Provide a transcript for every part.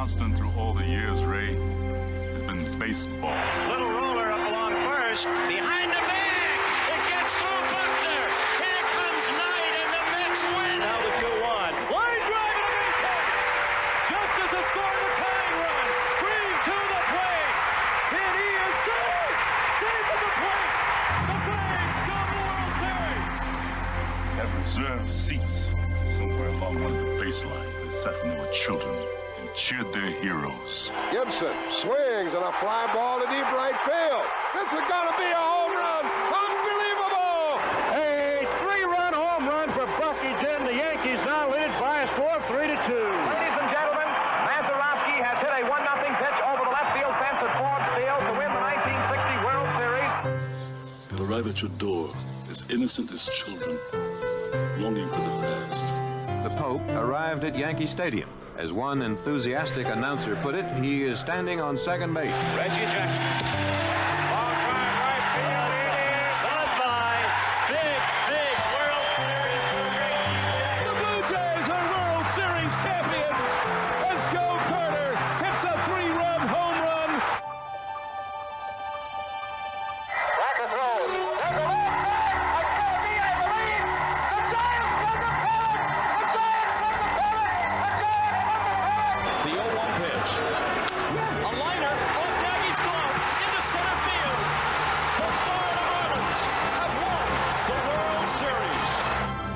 constant through all the years, Ray, has been baseball. Little roller up along first, behind the bag. It gets through Buckner. Here comes Knight, and the Mets win. Now the 2-1. Line drive to base hit. Justice has scored the tying run. Green to the plate. And he is safe. Safe at the plate. The Braves go to the World Series. Have reserved seats somewhere along one of the baselines that sat when they were children and cheered their heroes. Gibson swings and a fly ball to deep right field. This is going to be a home run. Unbelievable! A 3-run home run for Bucky Dent. The Yankees now lead it by a score of 3-2. Ladies and gentlemen, Mazeroski has hit a 1-0 pitch over the left field fence at Ford Field to win the 1960 World Series. They'll arrive at your door as innocent as children, longing for the past. The Pope arrived at Yankee Stadium. As one enthusiastic announcer put it, he is standing on second base. Reggie Jackson. Long drive right field. It is goodbye. Big World Series for Reggie. The Blue Jays are World Series champions as Joe Carter hits a 3-run home run. Racket throws. There's a left back. It's going to be, I believe, the Giants from the pennant. The Giants from the pennant. The Giants from the pennant. The 0-1 pitch. A liner off Nagy's glove into center field. The Florida Marlins have won the World Series.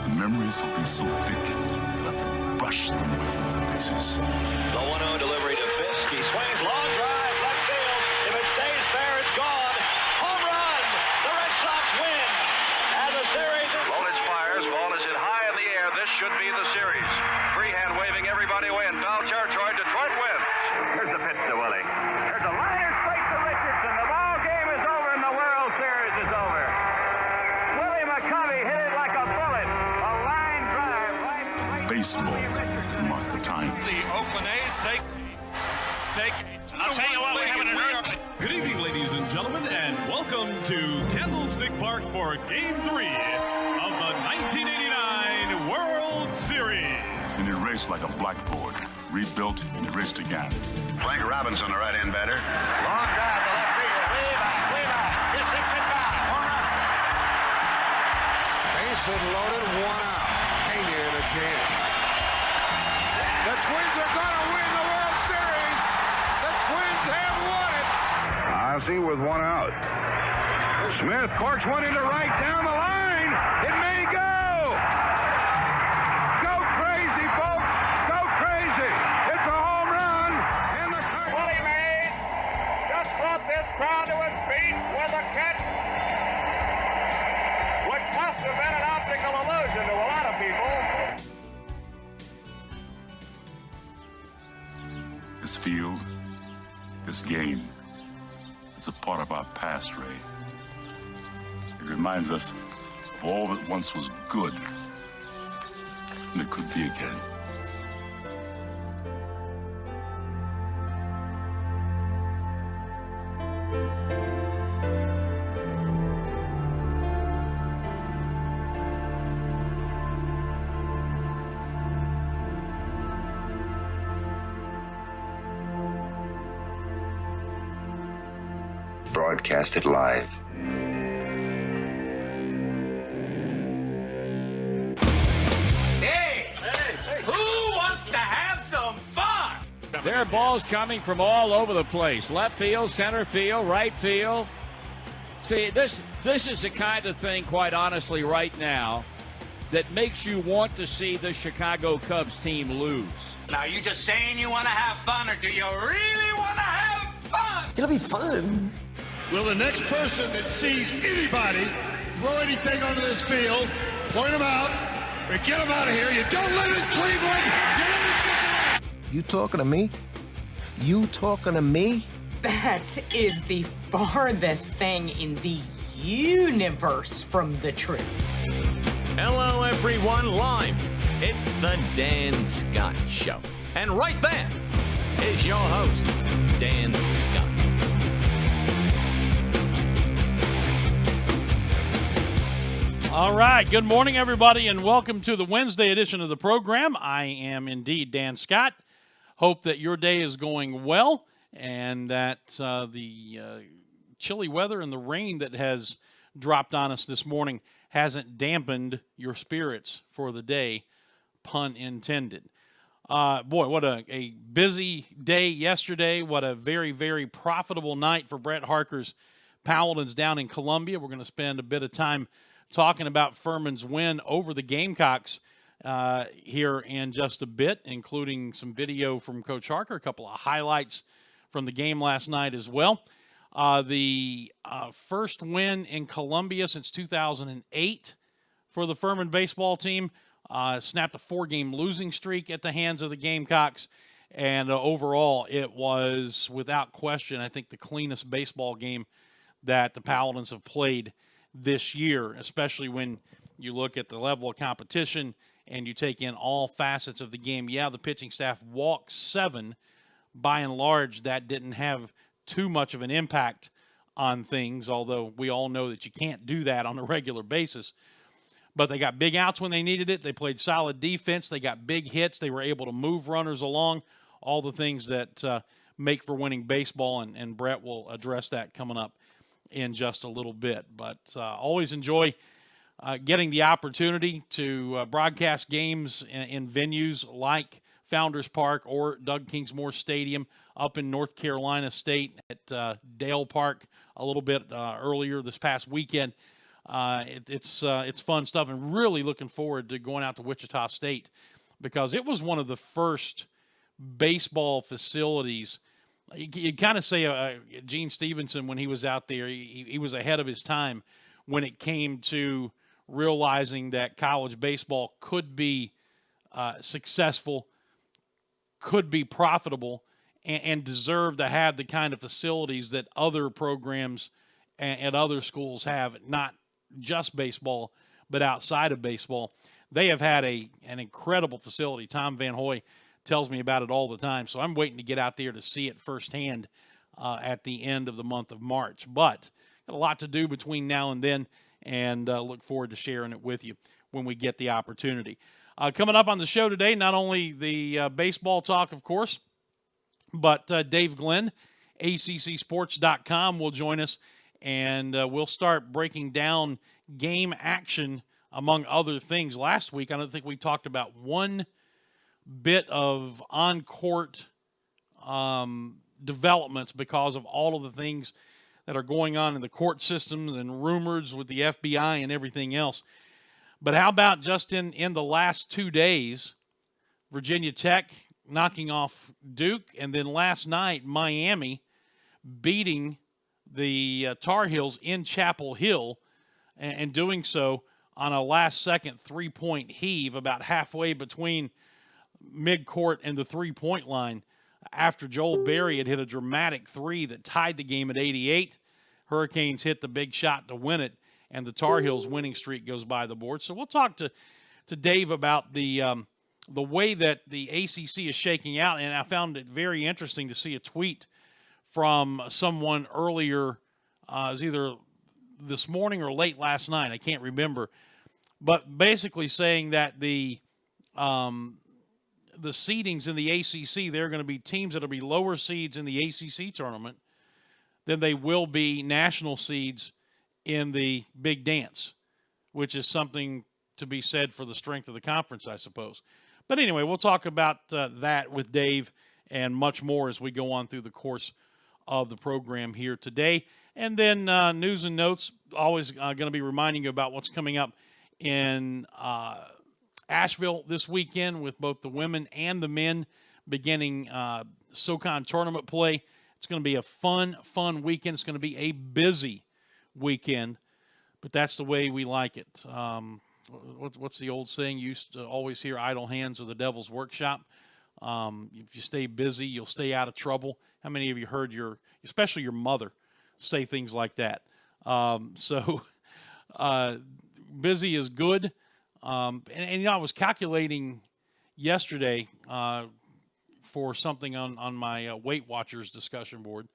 The memories will be so thick that I can brush them with my faces. The 1-0 delivery to Fisk. He swings, long drive, left field. If it stays fair, it's gone. Home run. The Red Sox win. And the series is... Lolich fires. Ball is hit high in the air. This should be the series. Freehand waving everybody away in foul territory. Detroit wins. Here's the pitch to Willie. There's a liner straight to Richardson. The ball game is over and the World Series is over. Willie McCovey hit it like a bullet. A line drive right. Baseball to mark the time. The Oakland A's take. I'll tell you what, we're having an earth. Good evening, ladies and gentlemen, and welcome to Candlestick Park for Game 3 of the 1989 World Series. It's been erased like a blackboard, rebuilt and erased again. Frank Robinson, the right-hand batter. Long drive to left field. Way back. This is it back. Home run. Base hit loaded, 1 out. Pena in a chance. The Twins are going to win the World Series. The Twins have won it. Ozzie with 1 out. Smith corks one into right down the line. It may go. Go crazy, folks. Go crazy. It's a home run. And the Willie Mays just brought this crowd to its feet with a catch, which must have been an optical illusion to a lot of people. This field, this game, is a part of our past, Ray. It reminds us of all that once was good, and it could be again. Broadcasted live. Who wants to have some fun? There are balls coming from all over the place. Left field, center field, right field. See, this is the kind of thing, quite honestly, right now, that makes you want to see the Chicago Cubs team lose. Now, are you just saying you want to have fun, or do you really want to have fun? It'll be fun. Will the next person that sees anybody throw anything onto this field, point them out, or get them out of here? You don't live in Cleveland. You live in Cincinnati. You talking to me? You talking to me? That is the farthest thing in the universe from the truth. Hello, everyone, live. It's the Dan Scott Show. And right there is your host, Dan Scott. All right. Good morning, everybody, and welcome to the Wednesday edition of the program. I am indeed Dan Scott. Hope that your day is going well and that the chilly weather and the rain that has dropped on us this morning hasn't dampened your spirits for the day, pun intended. Boy, what a busy day yesterday. What a very, very profitable night for Brett Harker's Paladins down in Columbia. We're going to spend a bit of time talking about Furman's win over the Gamecocks here in just a bit, including some video from Coach Harker, a couple of highlights from the game last night as well. The first win in Columbia since 2008 for the Furman baseball team. Snapped a 4-game losing streak at the hands of the Gamecocks. And overall, it was, without question, I think the cleanest baseball game that the Paladins have played this year, especially when you look at the level of competition and you take in all facets of the game. Yeah, the pitching staff walked 7. By and large, that didn't have too much of an impact on things, although we all know that you can't do that on a regular basis. But they got big outs when they needed it. They played solid defense. They got big hits. They were able to move runners along, all the things that make for winning baseball, and Brett will address that coming up in just a little bit. But always enjoy getting the opportunity to broadcast games in venues like Founders Park or Doug Kingsmore Stadium up in North Carolina State at Dale Park a little bit earlier this past weekend. It's fun stuff, and really looking forward to going out to Wichita State because it was one of the first baseball facilities. You kind of say Gene Stevenson, when he was out there, he was ahead of his time when it came to realizing that college baseball could be successful, could be profitable, and deserve to have the kind of facilities that other programs and other schools have, not just baseball, but outside of baseball. They have had an incredible facility. Tom Van Hoy tells me about it all the time, so I'm waiting to get out there to see it firsthand at the end of the month of March. But got a lot to do between now and then, and look forward to sharing it with you when we get the opportunity. Coming up on the show today, not only the baseball talk, of course, but Dave Glenn, ACCSports.com, will join us, and we'll start breaking down game action, among other things. Last week, I don't think we talked about one bit of on-court developments because of all of the things that are going on in the court systems and rumors with the FBI and everything else. But how about just in the last 2 days, Virginia Tech knocking off Duke, and then last night, Miami beating the Tar Heels in Chapel Hill, and doing so on a last-second three-point heave about halfway between midcourt and the three-point line after Joel Berry had hit a dramatic three that tied the game at 88. Hurricanes hit the big shot to win it, and the Tar Heels winning streak goes by the board. So we'll talk to Dave about the way that the ACC is shaking out, and I found it very interesting to see a tweet from someone earlier, it was either this morning or late last night, I can't remember, but basically saying that the seedings in the ACC, there are going to be teams that will be lower seeds in the ACC tournament than they will be national seeds in the Big Dance, which is something to be said for the strength of the conference, I suppose. But anyway, we'll talk about that with Dave and much more as we go on through the course of the program here today. And then news and notes, always going to be reminding you about what's coming up in Asheville this weekend with both the women and the men beginning SoCon tournament play. It's going to be a fun weekend. It's going to be a busy weekend, but that's the way we like it. What's the old saying? You used to always hear idle hands are the devil's workshop. If you stay busy, you'll stay out of trouble. How many of you heard especially your mother, say things like that? Busy is good. And I was calculating yesterday for something on my Weight Watchers discussion board.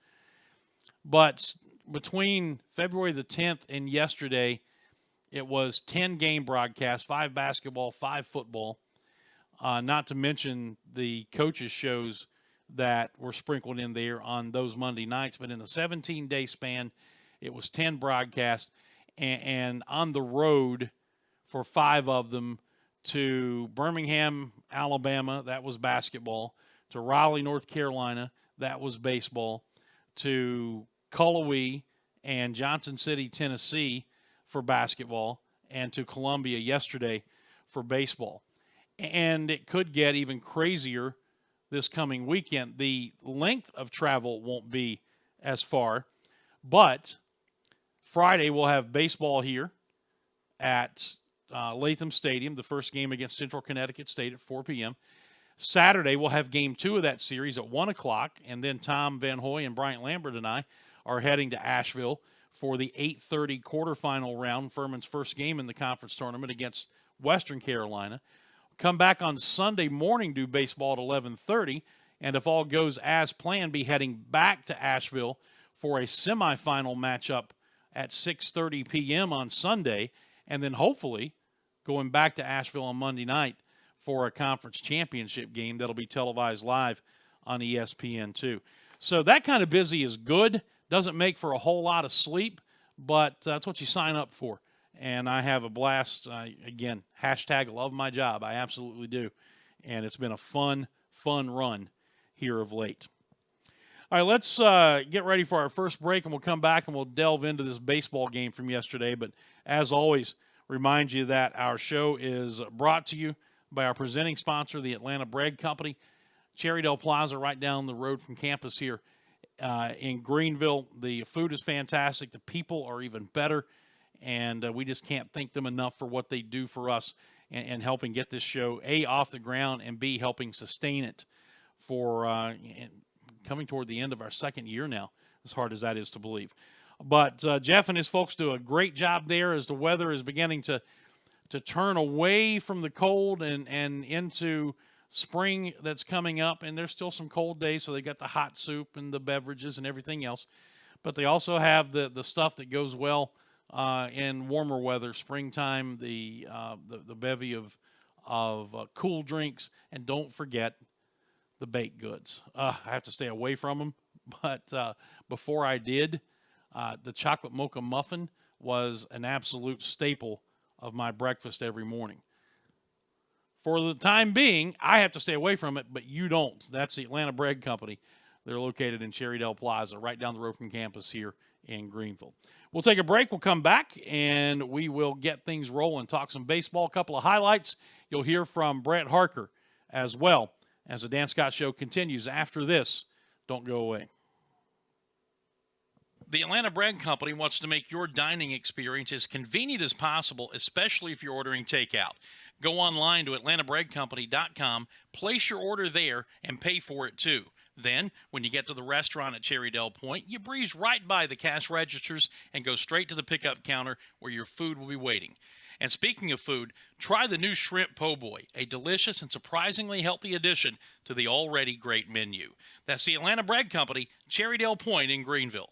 But between February the 10th and yesterday, it was 10 game broadcasts, 5 basketball, 5 football, not to mention the coaches' shows that were sprinkled in there on those Monday nights. But in a 17-day span, it was 10 broadcasts, and on the road for 5 of them to Birmingham, Alabama, that was basketball, to Raleigh, North Carolina, that was baseball, to Cullowhee and Johnson City, Tennessee for basketball, and to Columbia yesterday for baseball. And it could get even crazier this coming weekend. The length of travel won't be as far, but Friday we'll have baseball here at Latham Stadium, the first game against Central Connecticut State at 4 p.m. Saturday we'll have game 2 of that series at 1 o'clock, and then Tom Van Hoy and Bryant Lambert and I are heading to Asheville for the 8:30 quarterfinal round, Furman's first game in the conference tournament against Western Carolina. Come back on Sunday morning, do baseball at 11:30, and if all goes as planned, be heading back to Asheville for a semifinal matchup at 6:30 p.m. on Sunday, and then hopefully going back to Asheville on Monday night for a conference championship game that'll be televised live on ESPN2. So that kind of busy is good. Doesn't make for a whole lot of sleep, but that's what you sign up for. And I have a blast. Again, hashtag love my job. I absolutely do. And it's been a fun run here of late. All right, let's get ready for our first break, and we'll come back and we'll delve into this baseball game from yesterday. But as always, remind you that our show is brought to you by our presenting sponsor, the Atlanta Bread Company, Cherrydale Plaza, right down the road from campus here in Greenville. The food is fantastic. The people are even better, and we just can't thank them enough for what they do for us and helping get this show, A, off the ground, and B, helping sustain it for coming toward the end of our second year now, as hard as that is to believe. But Jeff and his folks do a great job there as the weather is beginning to turn away from the cold and into spring that's coming up. And there's still some cold days, so they got the hot soup and the beverages and everything else. But they also have the stuff that goes well in warmer weather, springtime, the bevy of cool drinks. And don't forget the baked goods. I have to stay away from them, but before I did, the chocolate mocha muffin was an absolute staple of my breakfast every morning. For the time being, I have to stay away from it, but you don't. That's the Atlanta Bread Company. They're located in Cherrydale Plaza, right down the road from campus here in Greenville. We'll take a break. We'll come back, and we will get things rolling, talk some baseball, a couple of highlights. You'll hear from Brett Harker as well as the Dan Scott Show continues after this. Don't go away. The Atlanta Bread Company wants to make your dining experience as convenient as possible, especially if you're ordering takeout. Go online to atlantabreadcompany.com, place your order there, and pay for it too. Then, when you get to the restaurant at Cherrydale Point, you breeze right by the cash registers and go straight to the pickup counter where your food will be waiting. And speaking of food, try the new Shrimp Po' Boy, a delicious and surprisingly healthy addition to the already great menu. That's the Atlanta Bread Company, Cherrydale Point in Greenville.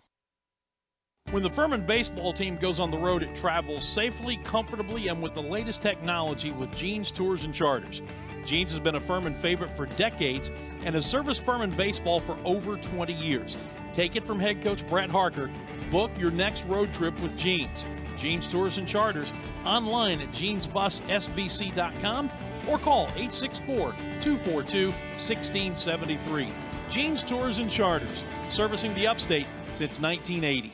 When the Furman baseball team goes on the road, it travels safely, comfortably, and with the latest technology with Jeans Tours and Charters. Jeans has been a Furman favorite for decades and has serviced Furman baseball for over 20 years. Take it from head coach Brett Harker. Book your next road trip with Jeans. Jeans Tours and Charters, online at jeansbussvc.com or call 864-242-1673. Jeans Tours and Charters, servicing the upstate since 1980.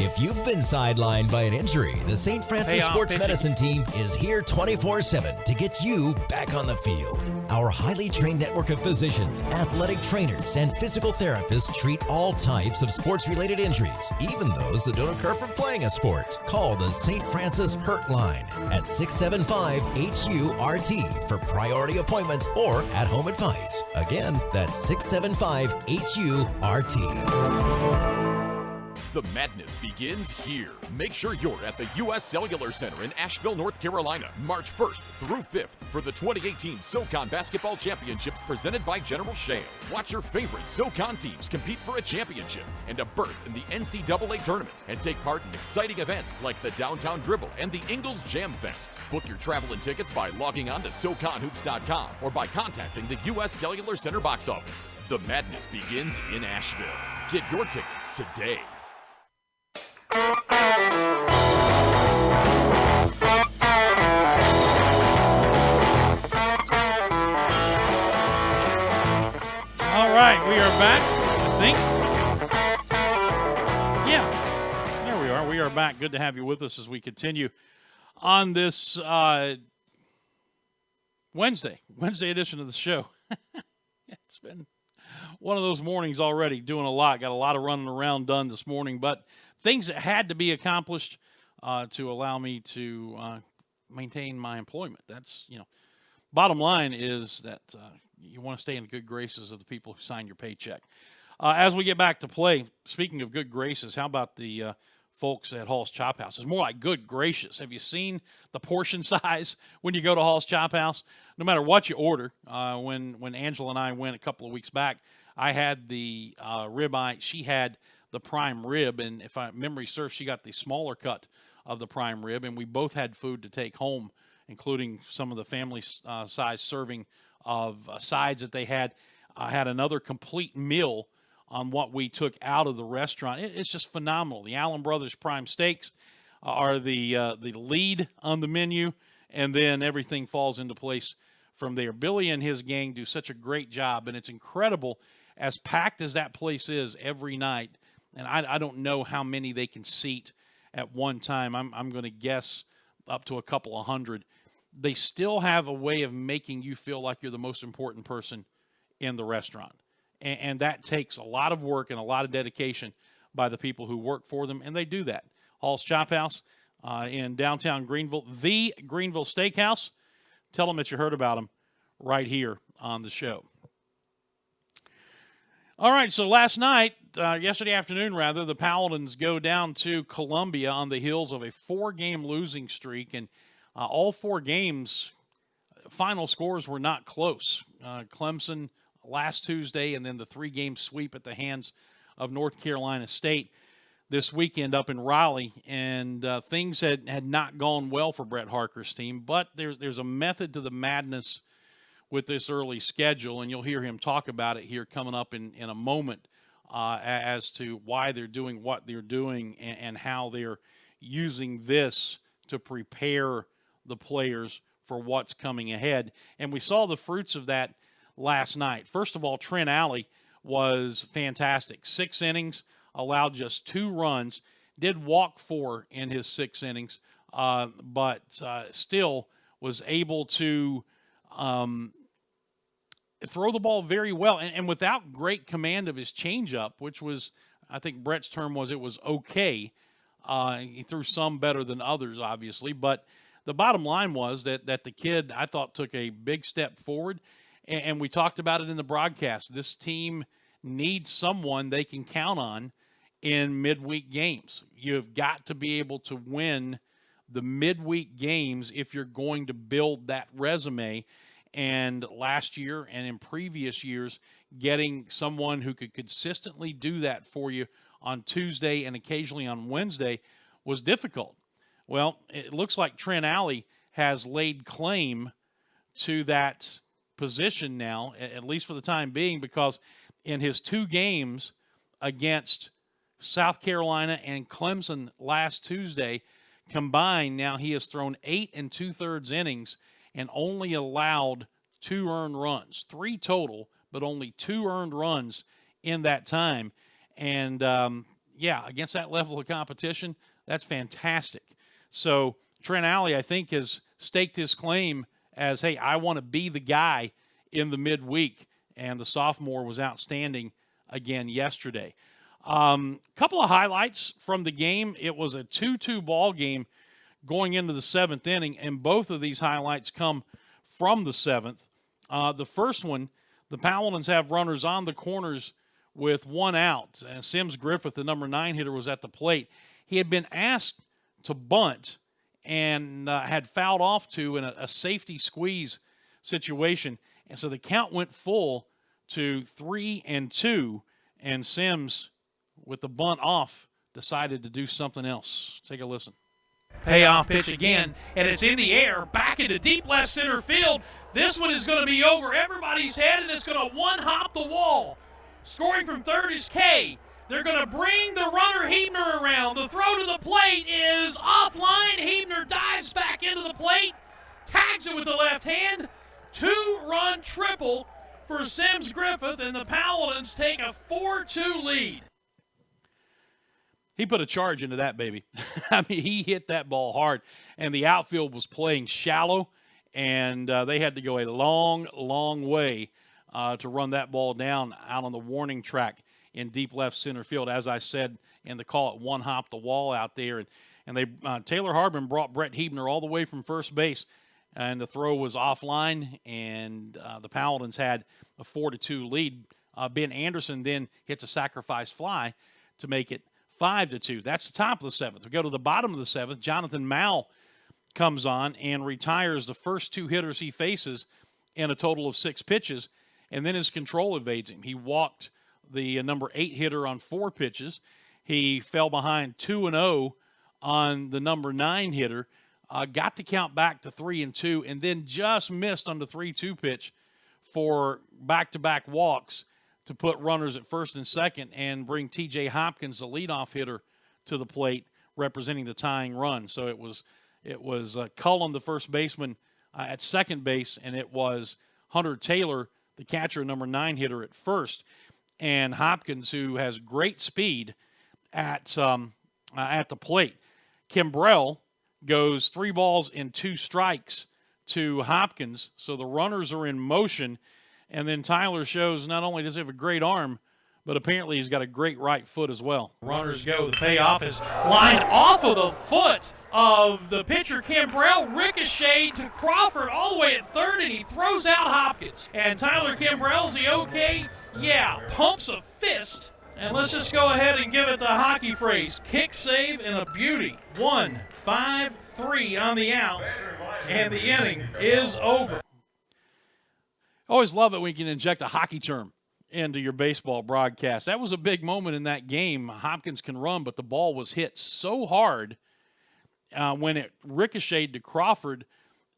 If you've been sidelined by an injury, the St. Francis Sports Medicine Team is here 24/7 to get you back on the field. Our highly trained network of physicians, athletic trainers, and physical therapists treat all types of sports-related injuries, even those that don't occur from playing a sport. Call the St. Francis Hurt Line at 675-HU-RT for priority appointments or at-home advice. Again, that's 675-HU-RT. The madness begins here. Make sure you're at the U.S. Cellular Center in Asheville, North Carolina, March 1st through 5th for the 2018 SoCon Basketball Championships presented by General Shale. Watch your favorite SoCon teams compete for a championship and a berth in the NCAA tournament, and take part in exciting events like the Downtown Dribble and the Ingles Jam Fest. Book your travel and tickets by logging on to SoConHoops.com or by contacting the U.S. Cellular Center box office. The madness begins in Asheville. Get your tickets today. All right, we are back, I think. Yeah, there we are. We are back. Good to have you with us as we continue on this Wednesday edition of the show. It's been one of those mornings already, doing a lot. Got a lot of running around done this morning, but things that had to be accomplished to allow me to maintain my employment. That's, bottom line is that you want to stay in the good graces of the people who sign your paycheck. As we get back to play, speaking of good graces, how about the folks at Hall's Chop House? It's more like good gracious. Have you seen the portion size when you go to Hall's Chop House? No matter what you order, when Angela and I went a couple of weeks back, I had the ribeye. She had the prime rib, and if memory serves, she got the smaller cut of the prime rib, and we both had food to take home, including some of the family size serving of sides that they had. I had another complete meal on what we took out of the restaurant. It's just phenomenal. The Allen Brothers Prime Steaks are the lead on the menu, and then everything falls into place from there. Billy and his gang do such a great job, and it's incredible, as packed as that place is every night, and I don't know how many they can seat at one time. I'm going to guess up to a couple of hundred. They still have a way of making you feel like you're the most important person in the restaurant. And that takes a lot of work and a lot of dedication by the people who work for them, and they do that. Hall's Chop House in downtown Greenville, the Greenville Steakhouse. Tell them that you heard about them right here on the show. All right, so yesterday afternoon, the Paladins go down to Columbia on the heels of a 4-game losing streak, and all 4 games, final scores were not close. Clemson last Tuesday, and then the 3-game sweep at the hands of North Carolina State this weekend up in Raleigh, and things had not gone well for Brett Harker's team, but there's a method to the madness with this early schedule, and you'll hear him talk about it here coming up in a moment as to why they're doing what they're doing and how they're using this to prepare the players for what's coming ahead. And we saw the fruits of that last night. First of all, Trent Alley was fantastic. 6 innings, allowed just 2 runs, did walk 4 in his 6 innings, but still was able to throw the ball very well, and without great command of his changeup, which was, I think Brett's term was, it was okay. He threw some better than others, obviously, but the bottom line was that the kid, I thought, took a big step forward, and we talked about it in the broadcast. This team needs someone they can count on in midweek games. You've got to be able to win the midweek games if you're going to build that resume. And last year and in previous years, getting someone who could consistently do that for you on Tuesday and occasionally on Wednesday was difficult. Well, it looks like Trent Alley has laid claim to that position now, at least for the time being, because in his 2 games against South Carolina and Clemson last Tuesday combined, now he has thrown 8 2/3 innings and only allowed 2 earned runs. 3 total, but only 2 earned runs in that time. And, against that level of competition, that's fantastic. So Trent Alley, I think, has staked his claim as, hey, I want to be the guy in the midweek. And the sophomore was outstanding again yesterday. Couple of highlights from the game. It was a 2-2 ball game going into the 7th inning, and both of these highlights come from the 7th. The first one, the Paladins have runners on the corners with 1 out. And Sims Griffith, the number 9 hitter, was at the plate. He had been asked to bunt and had fouled off to in a safety squeeze situation. And so the count went full to 3-2, and Sims, with the bunt off, decided to do something else. Take a listen. Payoff pitch again, and it's in the air, back into deep left center field. This one is going to be over everybody's head, and it's going to one-hop the wall. Scoring from third is Kay. They're going to bring the runner Hebner around. The throw to the plate is offline. Hebner dives back into the plate, tags it with the left hand. 2-run triple for Sims Griffith, and the Paladins take a 4-2 lead. He put a charge into that baby. I mean, he hit that ball hard, and the outfield was playing shallow, and they had to go a long, long way to run that ball down out on the warning track in deep left center field. As I said in the call, it one-hop the wall out there, and they Taylor Harbin brought Brett Hebner all the way from first base, and the throw was offline, and the Paladins had a 4-2 lead. Ben Anderson then hits a sacrifice fly to make it 5-2. That's the top of the seventh. We go to the bottom of the seventh. Jonathan Mao comes on and retires the first 2 hitters he faces in a total of 6 pitches, and then his control evades him. He walked the number 8 hitter on 4 pitches. He fell behind 2-0 on the number 9 hitter, got the count back to 3-2, and then just missed on the 3-2 pitch for back-to-back walks to put runners at first and second and bring T.J. Hopkins, the leadoff hitter, to the plate, representing the tying run. So it was Cullen, the first baseman, at second base, and it was Hunter Taylor, the catcher, number 9 hitter, at first. And Hopkins, who has great speed at the plate. Kimbrell goes 3 balls and 2 strikes to Hopkins, so the runners are in motion. And then Tyler shows not only does he have a great arm, but apparently he's got a great right foot as well. Runners go. The payoff is lined off of the foot of the pitcher Kimbrell, ricocheted to Crawford all the way at third, and he throws out Hopkins. And Tyler Kimbrell's the okay? Yeah, pumps a fist. And let's just go ahead and give it the hockey phrase. Kick save and a beauty. 1-5-3 on the out, and the inning is over. Always love it when you can inject a hockey term into your baseball broadcast. That was a big moment in that game. Hopkins can run, but the ball was hit so hard when it ricocheted to Crawford,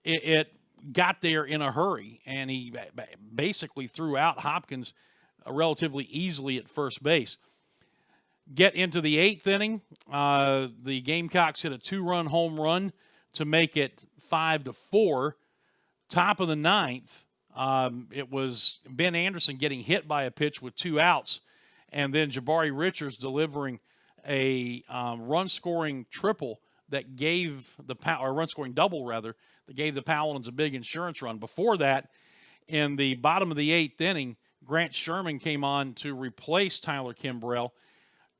it got there in a hurry, and he basically threw out Hopkins relatively easily at first base. Get into the 8th inning. The Gamecocks hit a 2-run home run to make it 5-4. Top of the 9th. It was Ben Anderson getting hit by a pitch with 2 outs, and then Jabari Richards delivering a run-scoring triple that gave or run-scoring double, rather, that gave the Paladins a big insurance run. Before that, in the bottom of the 8th inning, Grant Sherman came on to replace Tyler Kimbrell,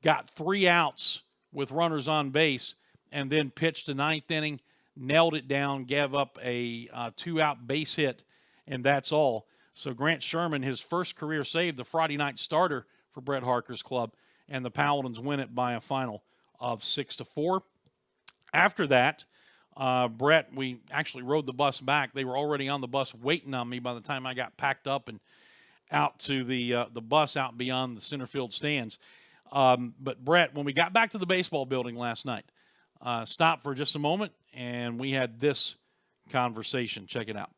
got 3 outs with runners on base, and then pitched the 9th inning, nailed it down, gave up a 2-out base hit, and that's all. So Grant Sherman, his first career save, the Friday night starter for Brett Harker's club, and the Paladins win it by a final of 6-4. After that, Brett, we actually rode the bus back. They were already on the bus waiting on me by the time I got packed up and out to the bus out beyond the center field stands. But Brett, when we got back to the baseball building last night, stopped for just a moment, and we had this conversation. Check it out.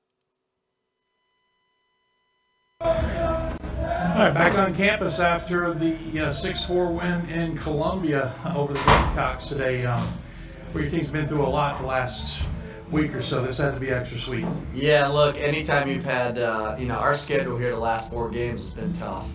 All right, back on campus after the 6-4 win in Columbia over the Gamecocks today. Where your team's been through a lot the last week or so. This had to be extra sweet. Yeah, look, anytime you've had, our schedule here the last 4 games has been tough.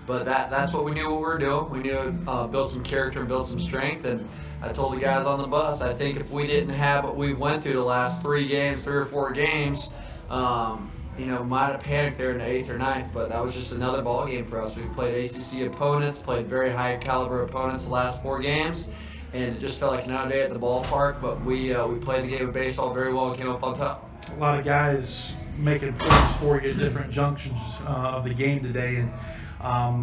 But that's what we knew what we were doing. We knew build some character and build some strength. And I told the guys on the bus, I think if we didn't have what we went through the last 3 or 4 games, might have panicked there in the 8th or 9th, but that was just another ball game for us. We've played ACC opponents, played very high caliber opponents the last 4 games, and it just felt like another day at the ballpark, but we played the game of baseball very well and came up on top. A lot of guys making points for you at different junctions of the game today, and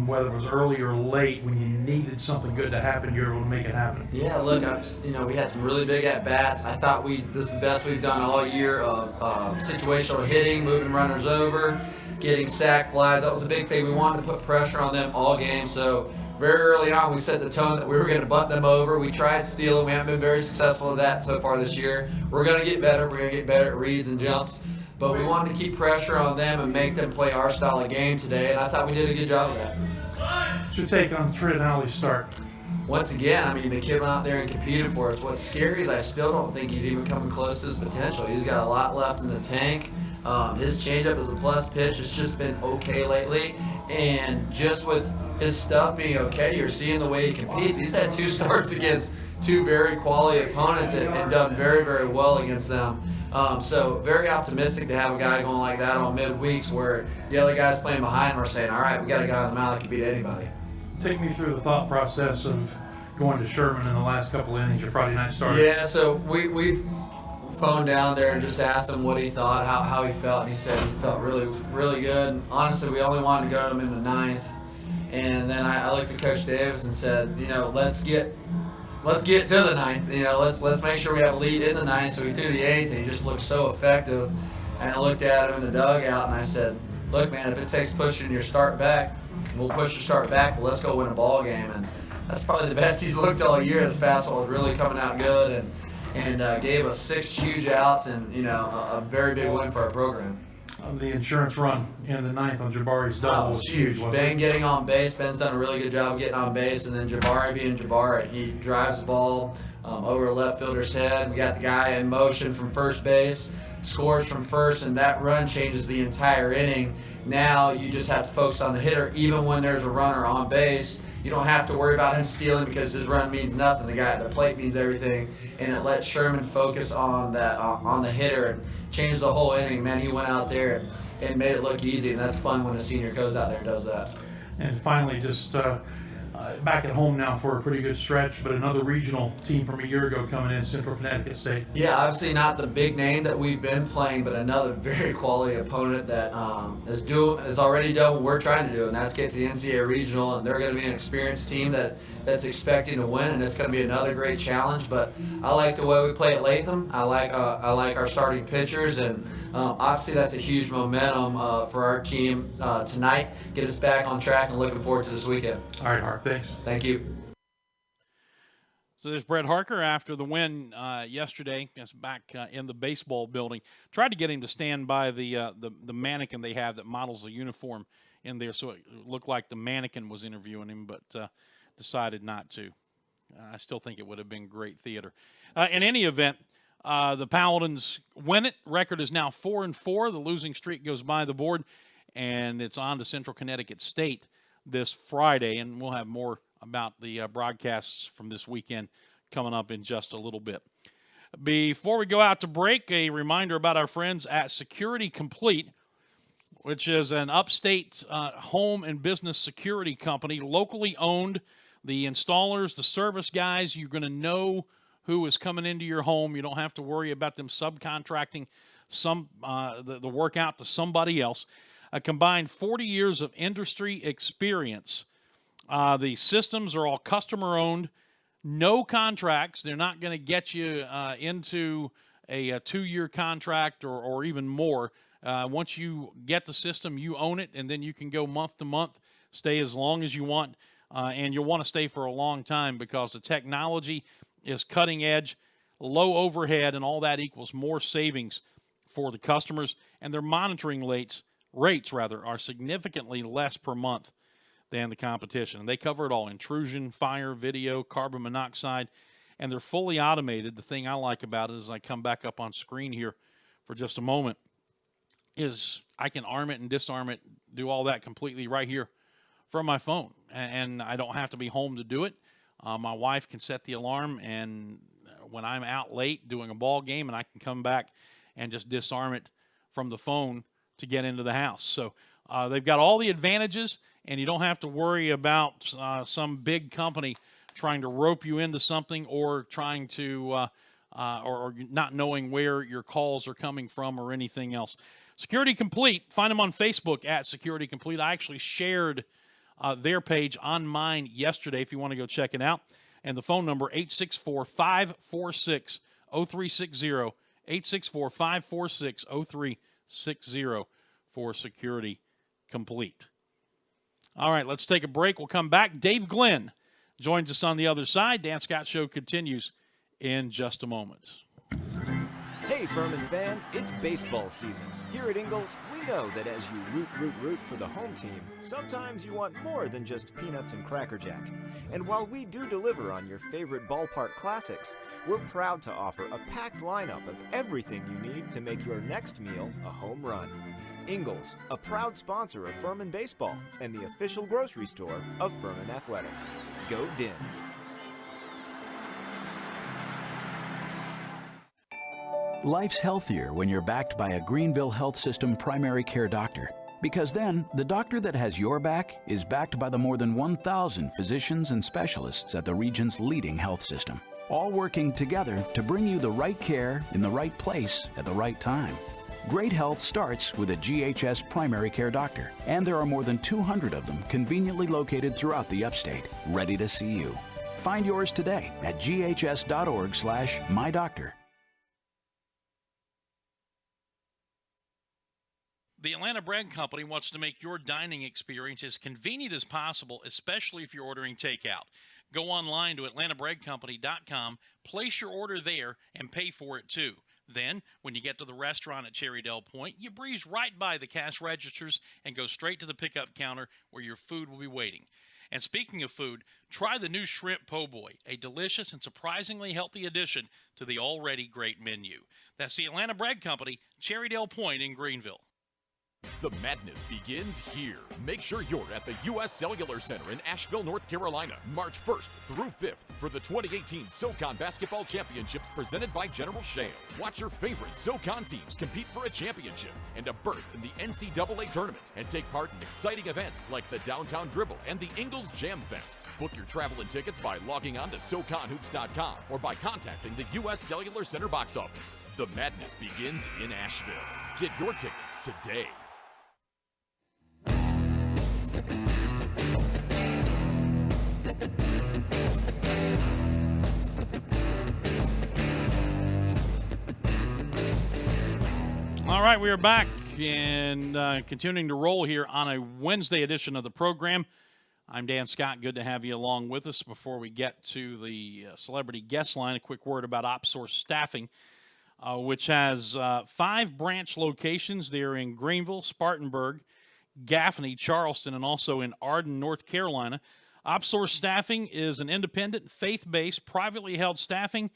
whether it was early or late, when you needed something good to happen, you were able to make it happen. Yeah, look, we had some really big at-bats. I thought this is the best we've done all year of situational hitting, moving runners over, getting sack flies. That was a big thing. We wanted to put pressure on them all game, so very early on, we set the tone that we were going to butt them over. We tried stealing. We haven't been very successful at that so far this year. We're going to get better. We're going to get better at reads and jumps. But we wanted to keep pressure on them and make them play our style of game today, and I thought we did a good job of that. What's your take on Trinidad's start? Once again, I mean, the kid went out there and competed for us. What's scary is I still don't think he's even coming close to his potential. He's got a lot left in the tank. His changeup is a plus pitch. It's just been okay lately. And just with his stuff being okay, you're seeing the way he competes. He's had 2 starts against 2 very quality opponents and done very, very well against them. So very optimistic to have a guy going like that on midweeks where the other guys playing behind him are saying, all right, we got a guy on the mound that can beat anybody. Take me through the thought process of going to Sherman in the last couple innings, your Friday night start. Yeah, so we phoned down there and just asked him what he thought, how he felt, and he said he felt really, really good. And honestly, we only wanted to go to him in the 9th. And then I looked at Coach Davis and said, let's get to the 9th. Let's make sure we have a lead in the 9th. So we threw the 8th, and he just looked so effective. And I looked at him in the dugout, and I said, look, man, if it takes pushing your start back, we'll push your start back, but let's go win a ball game. And that's probably the best he's looked all year. His fastball was really coming out good and gave us 6 huge outs and, a very big win for our program. The insurance run in the 9th on Jabari's double was huge. Ben getting on base. Ben's done a really good job getting on base, and then Jabari being Jabari. He drives the ball over a left fielder's head. We got the guy in motion from first base, scores from first, and that run changes the entire inning. Now you just have to focus on the hitter. Even when there's a runner on base, you don't have to worry about him stealing because his run means nothing. The guy at the plate means everything, and it lets Sherman focus on that on the hitter and change the whole inning. Man, he went out there and made it look easy, and that's fun when a senior goes out there and does that. And finally, just back at home now for a pretty good stretch, but another regional team from a year ago coming in, Central Connecticut State. Yeah, obviously not the big name that we've been playing, but another very quality opponent that is already done what we're trying to do, and that's get to the NCAA regional. And they're going to be an experienced team that's expecting to win, and it's going to be another great challenge. But I like the way we play at Latham. I like our starting pitchers, and obviously that's a huge momentum for our team tonight. Get us back on track, and looking forward to this weekend. All right, Hart. Thanks. Thank you. So there's Brett Harker after the win yesterday. It's back in the baseball building. Tried to get him to stand by the mannequin they have that models the uniform in there, so it looked like the mannequin was interviewing him, but decided not to. I still think it would have been great theater. In any event, the Paladins win it. Record is now 4-4. The losing streak goes by the board, and it's on to Central Connecticut State this Friday, and we'll have more about the broadcasts from this weekend coming up in just a little bit. Before we go out to break, a reminder about our friends at Security Complete, which is an upstate home and business security company, locally owned. The installers, the service guys, you're going to know who is coming into your home. You don't have to worry about them subcontracting the work out to somebody else. A combined 40 years of industry experience. The systems are all customer-owned, no contracts. They're not going to get you into a 2-year contract or even more. Once you get the system, you own it, and then you can go month to month, stay as long as you want, and you'll want to stay for a long time because the technology is cutting edge, low overhead, and all that equals more savings for the customers, and their monitoring rates are significantly less per month than the competition. And they cover it all: intrusion, fire, video, carbon monoxide, and they're fully automated. The thing I like about it is I come back up on screen here for just a moment is I can arm it and disarm it, do all that completely right here from my phone. And I don't have to be home to do it. My wife can set the alarm, and when I'm out late doing a ball game, and I can come back and just disarm it from the phone to get into the house. So they've got all the advantages, and you don't have to worry about some big company trying to rope you into something or trying to or not knowing where your calls are coming from or anything else. Security Complete, find them on Facebook at Security Complete. I actually shared their page on mine yesterday if you want to go check it out. And the phone number, 864-546-0360, 864-546-0360 for Security Complete. All right, let's take a break. We'll come back. Dave Glenn joins us on the other side. Dan Scott Show continues in just a moment. Hey, Furman fans, it's baseball season. Here at Ingles, we know that as you root for the home team, sometimes you want more than just peanuts and Cracker Jack. And while we do deliver on your favorite ballpark classics, we're proud to offer a packed lineup of everything you need to make your next meal a home run. Ingles, a proud sponsor of Furman Baseball and the official grocery store of Furman Athletics. Go Dins! Life's healthier when you're backed by a Greenville Health System primary care doctor. Because then, the doctor that has your back is backed by the more than 1,000 physicians and specialists at the region's leading health system, all working together to bring you the right care in the right place at the right time. Great health starts with a GHS primary care doctor, and there are more than 200 of them conveniently located throughout the upstate, ready to see you. Find yours today at ghs.org/mydoctor. The Atlanta Bread Company wants to make your dining experience as convenient as possible, especially if you're ordering takeout. Go online to atlantabreadcompany.com, place your order there, and pay for it too. Then, when you get to the restaurant at Cherrydale Point, you breeze right by the cash registers and go straight to the pickup counter where your food will be waiting. And speaking of food, try the new Shrimp Po' Boy, a delicious and surprisingly healthy addition to the already great menu. That's the Atlanta Bread Company, Cherrydale Point in Greenville. The madness begins here. Make sure you're at the U.S. Cellular Center in Asheville, North Carolina, March 1st through 5th for the 2018 SoCon Basketball Championships presented by General Shale. Watch your favorite SoCon teams compete for a championship and a berth in the NCAA tournament, and take part in exciting events like the Downtown Dribble and the Ingles Jam Fest. Book your travel and tickets by logging on to SoConHoops.com or by contacting the U.S. Cellular Center box office. The madness begins in Asheville. Get your tickets today. All right, we are back and continuing to roll here on a Wednesday edition of the program. I'm Dan Scott. Good to have you along with us. Before we get to the celebrity guest line, a quick word about OpSource Staffing, which has 5 branch locations. They're in Greenville, Spartanburg, Gaffney, Charleston, and also in Arden, North Carolina. OpSource Staffing is an independent, faith-based, privately held staffing,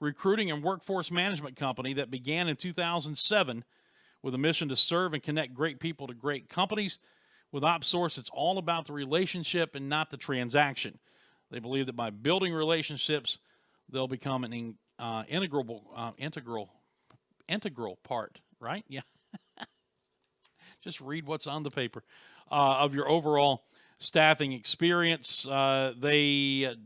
recruiting, and workforce management company that began in 2007 with a mission to serve and connect great people to great companies. With OpSource, it's all about the relationship and not the transaction. They believe that by building relationships, they'll become an integral part, right? Yeah. Just read what's on the paper of your overall staffing experience. They,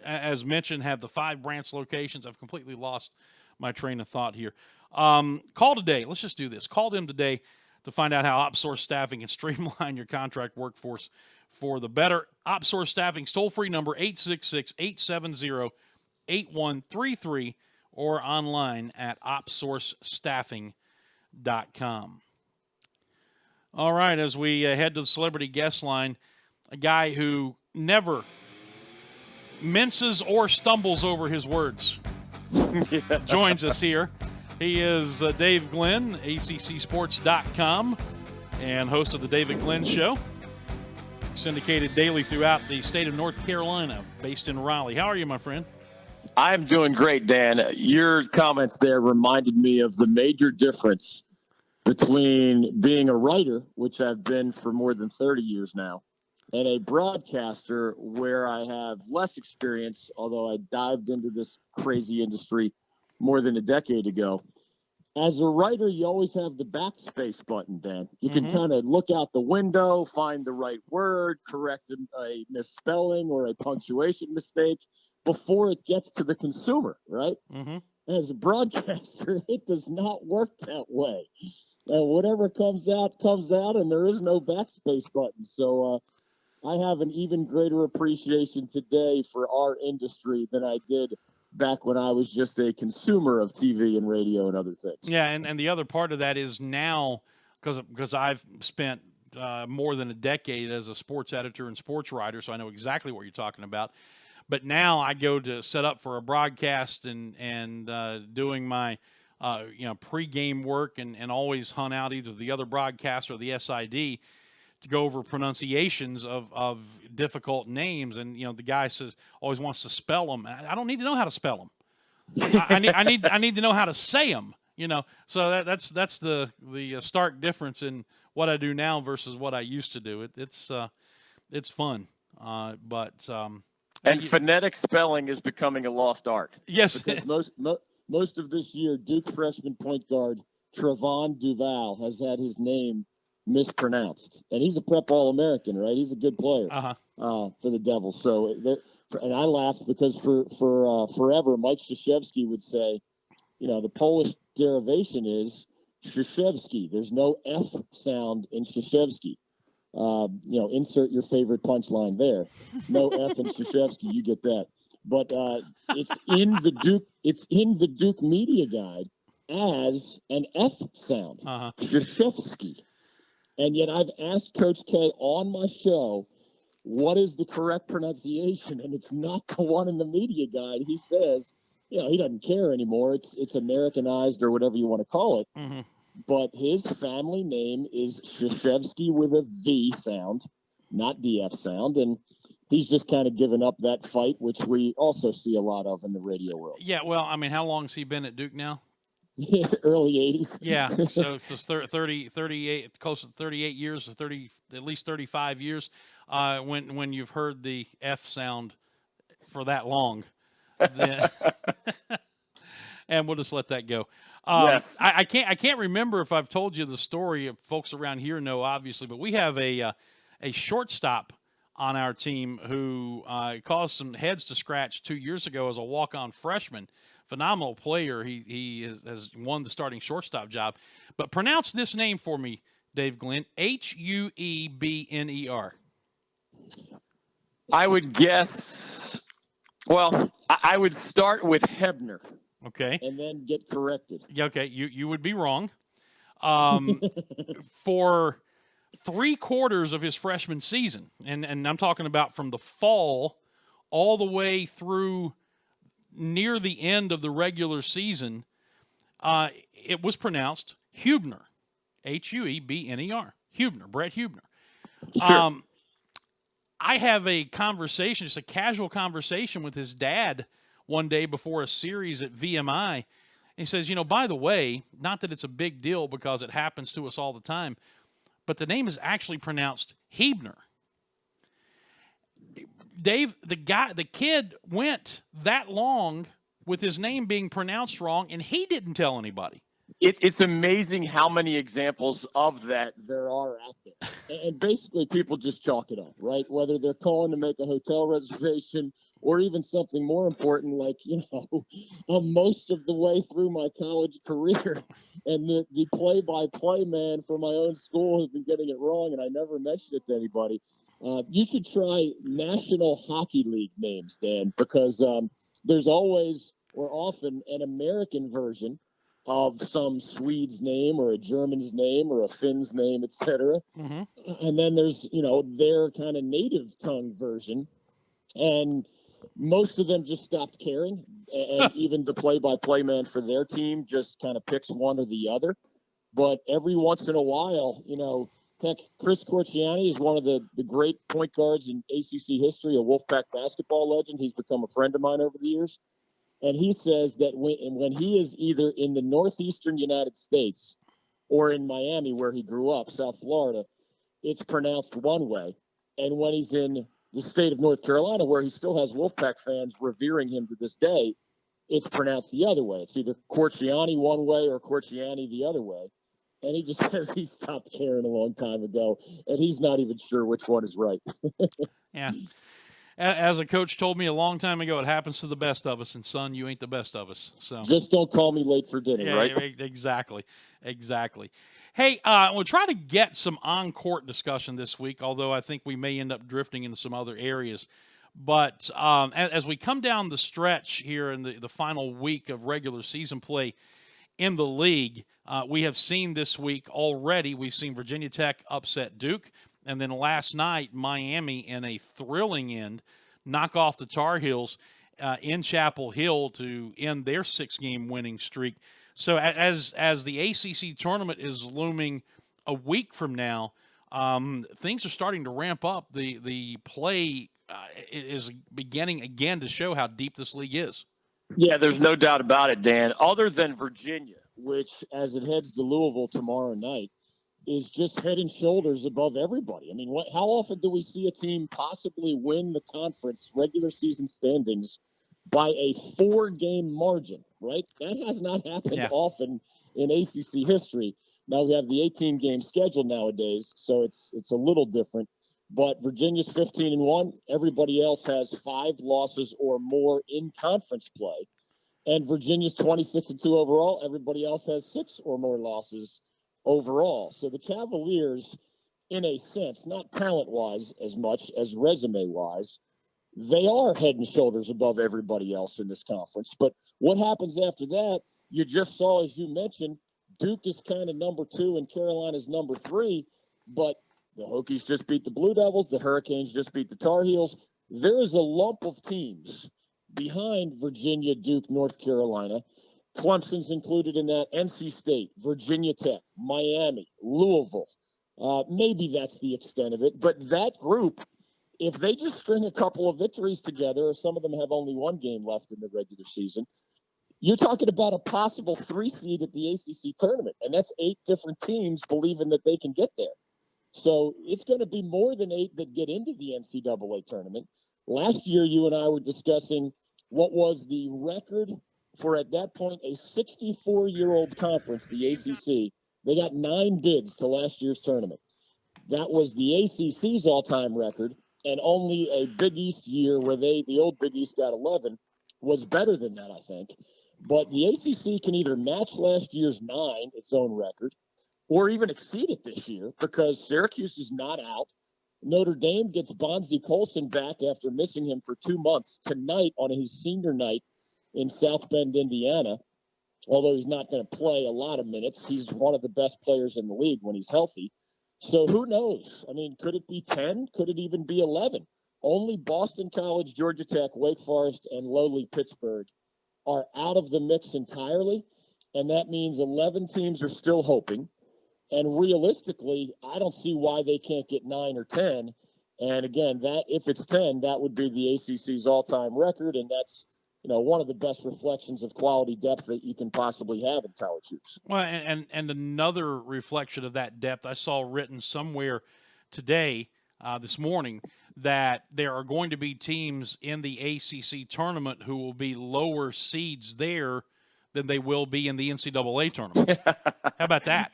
as mentioned, have the 5 branch locations. I've completely lost my train of thought here. Call today. Let's just do this. Call them today to find out how OpSource Staffing can streamline your contract workforce for the better. OpSource Staffing's toll-free number, 866-870-8133, or online at opsourcestaffing.com. All right, as we head to the celebrity guest line, a guy who never minces or stumbles over his words joins us here. He is Dave Glenn, ACCSports.com, and host of the David Glenn Show, syndicated daily throughout the state of North Carolina, based in Raleigh. How are you, my friend? I'm doing great, Dan. Your comments there reminded me of the major difference between being a writer, which I've been for more than 30 years now, and a broadcaster where I have less experience, although I dived into this crazy industry more than a decade ago. As a writer, you always have the backspace button, Dan. You can kind of look out the window, find the right word, correct a misspelling or a punctuation mistake before it gets to the consumer, right? As a broadcaster, it does not work that way. Whatever comes out, and there is no backspace button. So I have an even greater appreciation today for our industry than I did back when I was just a consumer of TV and radio and other things. Yeah, and the other part of that is now, because I've spent more than a decade as a sports editor and sports writer, so I know exactly what you're talking about. But now I go to set up for a broadcast and doing my pregame work and always hunt out either the other broadcast or the SID to go over pronunciations of difficult names. And the guy always wants to spell them. I don't need to know how to spell them. I need to know how to say them. So that's the stark difference in what I do now versus what I used to do. It's fun, and phonetic spelling is becoming a lost art. Yes, because most of this year, Duke freshman point guard Trevon Duval has had his name mispronounced, and he's a Prep All-American, right? He's a good player for the Devils. So, and I laughed because for forever, Mike Krzyzewski would say, the Polish derivation is Krzyzewski. There's no F sound in Krzyzewski. Insert your favorite punchline there. No F in Krzyzewski, you get that. But it's in the Duke media guide as an F sound, Krzyzewski. And yet I've asked Coach K on my show, what is the correct pronunciation? And it's not the one in the media guide. He says, he doesn't care anymore. It's Americanized or whatever you want to call it. Mm-hmm. But his family name is Krzyzewski with a V sound, not DF sound. And he's just kind of given up that fight, which we also see a lot of in the radio world. Yeah, well, I mean, how long has he been at Duke now? Early 80s. Yeah, so 38, close to 38 years, at least 35 years. When you've heard the F sound for that long, then and we'll just let that go. Yes. I can't remember if I've told you the story. Of folks around here know, obviously, but we have a shortstop on our team who caused some heads to scratch 2 years ago as a walk-on freshman. Phenomenal player. He has won the starting shortstop job. But pronounce this name for me, Dave Glenn. Huebner. I would guess. Well, I would start with Hebner. Okay. And then get corrected. Yeah, okay. You would be wrong. For 3/4 of his freshman season, and I'm talking about from the fall all the way through near the end of the regular season, it was pronounced Huebner, Huebner, Huebner, Brett Huebner. Sure. I have a conversation, just a casual conversation with his dad one day before a series at VMI. He says, by the way, not that it's a big deal because it happens to us all the time, but the name is actually pronounced Huebner. Dave, the kid went that long with his name being pronounced wrong, and he didn't tell anybody. It's amazing how many examples of that there are out there. And basically people just chalk it up, right? Whether they're calling to make a hotel reservation or even something more important like, most of the way through my college career. And the play-by-play man for my own school has been getting it wrong, and I never mentioned it to anybody. You should try National Hockey League names, Dan, because there's always or often an American version of some Swede's name or a German's name or a Finn's name, etc. Mm-hmm. And then there's, their kind of native tongue version. And most of them just stopped caring. And even the play-by-play man for their team just kind of picks one or the other. But every once in a while, heck, Chris Corciani is one of the great point guards in ACC history, a Wolfpack basketball legend. He's become a friend of mine over the years. And he says that when he is either in the northeastern United States or in Miami, where he grew up, South Florida, it's pronounced one way. And when he's in the state of North Carolina, where he still has Wolfpack fans revering him to this day, it's pronounced the other way. It's either Corciani one way or Corciani the other way. And he just says he stopped caring a long time ago, and he's not even sure which one is right. Yeah. As a coach told me a long time ago, it happens to the best of us, and son, you ain't the best of us. So just don't call me late for dinner, right? Exactly. Hey, we'll try to get some on-court discussion this week, although I think we may end up drifting into some other areas. But as we come down the stretch here in the final week of regular season play, in the league. We have seen this week already, we've seen Virginia Tech upset Duke, and then last night Miami in a thrilling end knock off the Tar Heels in Chapel Hill to end their 6-game winning streak. So as the ACC tournament is looming a week from now, things are starting to ramp up. The play is beginning again to show how deep this league is. Yeah, there's no doubt about it, Dan. Other than Virginia, which, as it heads to Louisville tomorrow night, is just head and shoulders above everybody. I mean, how often do we see a team possibly win the conference regular season standings by a 4-game margin, right? That has not happened often in ACC history. Now we have the 18-game schedule nowadays, so it's a little different. But Virginia's 15-1. Everybody else has 5 losses or more in conference play. And Virginia's 26-2 overall. Everybody else has 6 or more losses overall. So the Cavaliers, in a sense, not talent-wise as much as resume-wise, they are head and shoulders above everybody else in this conference. But what happens after that, you just saw, as you mentioned, Duke is kind of number 2 and Carolina's number 3, but the Hokies just beat the Blue Devils. The Hurricanes just beat the Tar Heels. There is a lump of teams behind Virginia, Duke, North Carolina. Clemson's included in that. NC State, Virginia Tech, Miami, Louisville. Maybe that's the extent of it. But that group, if they just string a couple of victories together, or some of them have only 1 game left in the regular season, you're talking about a possible 3 seed at the ACC tournament. And that's 8 different teams believing that they can get there. So it's going to be more than 8 that get into the NCAA tournament. Last year, you and I were discussing what was the record for, at that point, a 64-year-old conference, the ACC. They got 9 bids to last year's tournament. That was the ACC's all-time record, and only a Big East year where the old Big East got 11 was better than that, I think. But the ACC can either match last year's 9, its own record, or even exceed it this year, because Syracuse is not out. Notre Dame gets Bonzie Colson back after missing him for 2 months tonight on his senior night in South Bend, Indiana. Although he's not going to play a lot of minutes, he's one of the best players in the league when he's healthy. So who knows? I mean, could it be 10? Could it even be 11? Only Boston College, Georgia Tech, Wake Forest, and lowly Pittsburgh are out of the mix entirely, and that means 11 teams are still hoping. And realistically, I don't see why they can't get 9 or 10. And again, that if it's 10, that would be the ACC's all-time record, and that's one of the best reflections of quality depth that you can possibly have in college hoops. Well, and another reflection of that depth, I saw written somewhere today, this morning, that there are going to be teams in the ACC tournament who will be lower seeds there than they will be in the NCAA tournament. How about that?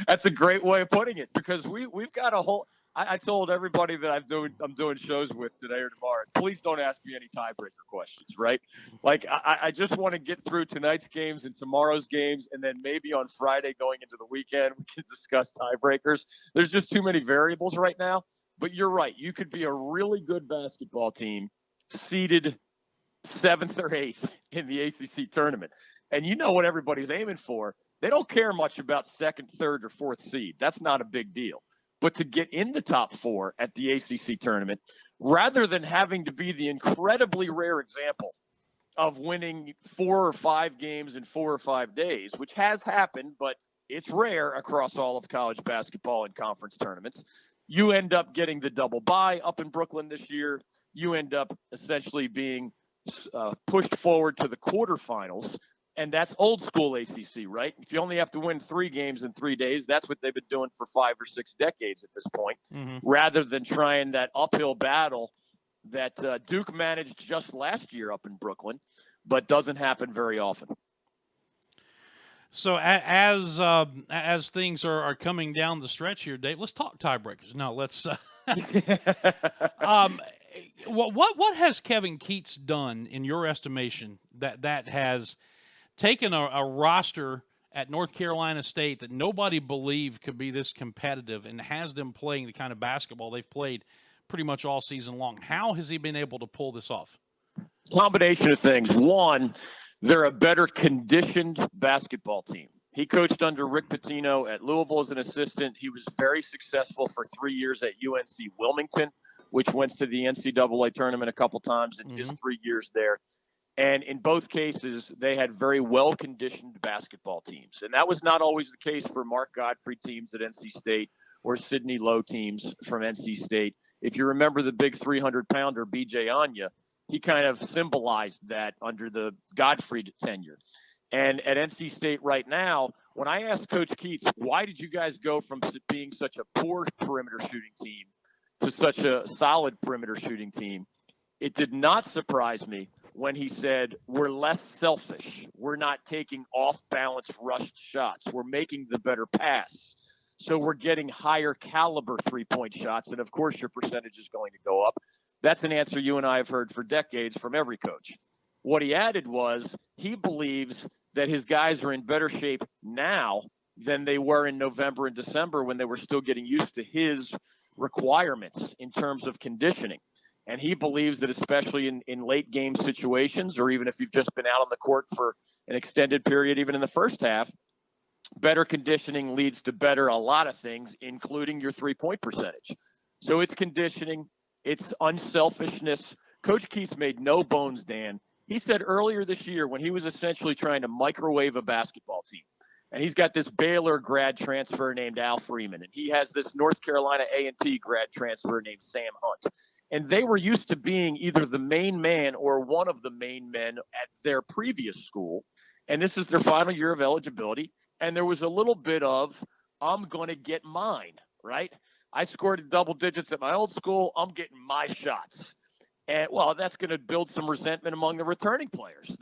That's a great way of putting it, because we've got a whole. I told everybody that I'm doing shows with today or tomorrow, please don't ask me any tiebreaker questions, right? Like I just want to get through tonight's games and tomorrow's games, and then maybe on Friday going into the weekend we can discuss tiebreakers. There's just too many variables right now. But you're right. You could be a really good basketball team seeded 7th or 8th in the ACC tournament. And you know what everybody's aiming for. They don't care much about 2nd, 3rd, or 4th seed. That's not a big deal. But to get in the top 4 at the ACC tournament, rather than having to be the incredibly rare example of winning 4 or 5 games in 4 or 5 days, which has happened, but it's rare across all of college basketball and conference tournaments, you end up getting the double bye up in Brooklyn this year. You end up essentially being pushed forward to the quarterfinals, and that's old school ACC, right? If you only have to win 3 games in 3 days, that's what they've been doing for 5 or 6 decades at this point, rather than trying that uphill battle that Duke managed just last year up in Brooklyn, but doesn't happen very often. So as things are coming down the stretch here, Dave, let's talk tiebreakers. No, let's. What has Kevin Keats done, in your estimation, that has taken a roster at North Carolina State that nobody believed could be this competitive and has them playing the kind of basketball they've played pretty much all season long? How has he been able to pull this off? Combination of things. One, They're a better conditioned basketball team. He coached under Rick Pitino at Louisville as an assistant. He was very successful for 3 years at UNC Wilmington, which went to the NCAA tournament a couple times in his 3 years there. And in both cases, they had very well-conditioned basketball teams. And that was not always the case for Mark Godfrey teams at NC State or Sidney Lowe teams from NC State. If you remember the big 300-pounder, B.J. Anya, he kind of symbolized that under the Godfrey tenure. And at NC State right now, when I asked Coach Keats, why did you guys go from being such a poor perimeter shooting team to such a solid perimeter shooting team, it did not surprise me when he said, we're less selfish. We're not taking off-balance rushed shots. We're making the better pass. So we're getting higher caliber three-point shots. And, of course, your percentage is going to go up. That's an answer you and I have heard for decades from every coach. What he added was he believes that his guys are in better shape now than they were in November and December when they were still getting used to his requirements in terms of conditioning. And he believes that especially in late game situations, or even if you've just been out on the court for an extended period, even in the first half, better conditioning leads to better a lot of things, including your three-point percentage. So it's conditioning, it's unselfishness. Coach Keats made no bones, Dan. He said earlier this year when he was essentially trying to microwave a basketball team, and he's got this Baylor grad transfer named Al Freeman, and he has this North Carolina A&T grad transfer named Sam Hunt. And they were used to being either the main man or one of the main men at their previous school. And this is their final year of eligibility. And there was a little bit of, I'm going to get mine, right? I scored double digits at my old school. I'm getting my shots. And, well, that's going to build some resentment among the returning players.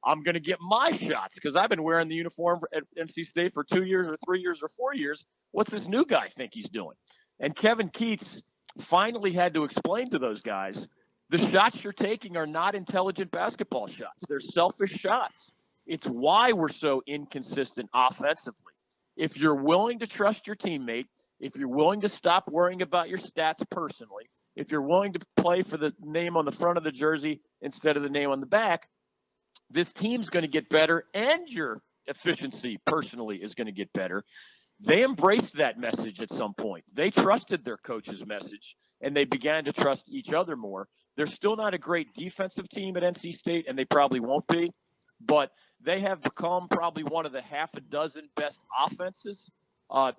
I'm going to get my shots because I've been wearing the uniform at NC State for 2 years or 3 years or 4 years. What's this new guy think he's doing? And Kevin Keats finally had to explain to those guys, the shots you're taking are not intelligent basketball shots. They're selfish shots. It's why we're so inconsistent offensively. If you're willing to trust your teammate, if you're willing to stop worrying about your stats personally, if you're willing to play for the name on the front of the jersey instead of the name on the back, this team's going to get better and your efficiency personally is going to get better. They embraced that message at some point. They trusted their coach's message, and they began to trust each other more. They're still not a great defensive team at NC State, and they probably won't be, but they have become probably one of the half a dozen best offenses.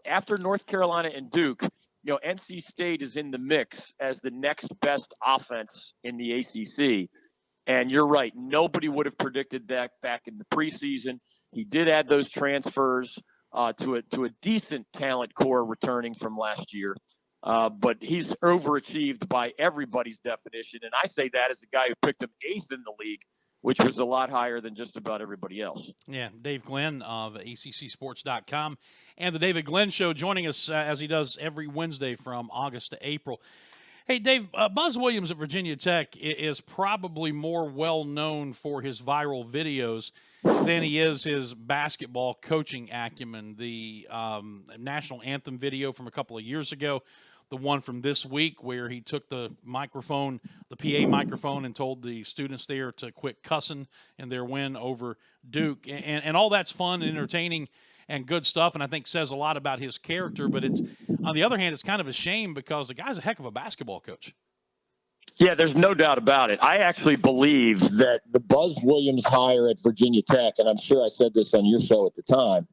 After North Carolina and Duke, NC State is in the mix as the next best offense in the ACC. And you're right, nobody would have predicted that back in the preseason. He did add those transfers to a decent talent core returning from last year. But he's overachieved by everybody's definition. And I say that as a guy who picked him 8th in the league, which was a lot higher than just about everybody else. Yeah, Dave Glenn of ACCSports.com and the David Glenn Show joining us as he does every Wednesday from August to April. Hey, Dave, Buzz Williams at Virginia Tech is probably more well-known for his viral videos than he is his basketball coaching acumen. The national anthem video from a couple of years ago, the one from this week where he took the microphone, the PA microphone, and told the students there to quit cussing in their win over Duke. And all that's fun and entertaining and good stuff, and I think says a lot about his character. But it's, on the other hand, it's kind of a shame because the guy's a heck of a basketball coach. Yeah, there's no doubt about it. I actually believe that the Buzz Williams hire at Virginia Tech, and I'm sure I said this on your show at the time,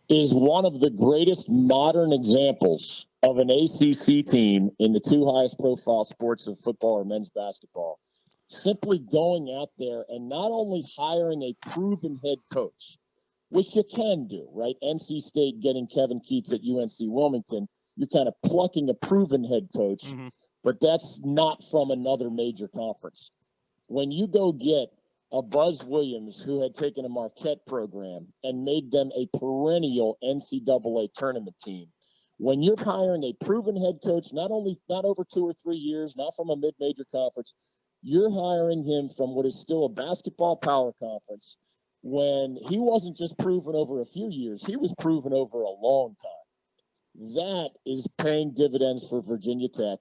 is one of the greatest modern examples of an ACC team in the two highest profile sports of football or men's basketball, simply going out there and not only hiring a proven head coach, which you can do, right? NC State getting Kevin Keats at UNC Wilmington, you're kind of plucking a proven head coach, but that's not from another major conference. When you go get a Buzz Williams who had taken a Marquette program and made them a perennial NCAA tournament team, when you're hiring a proven head coach, not over 2 or 3 years, not from a mid-major conference, you're hiring him from what is still a basketball power conference, when he wasn't just proven over a few years, he was proven over a long time. That is paying dividends for Virginia Tech.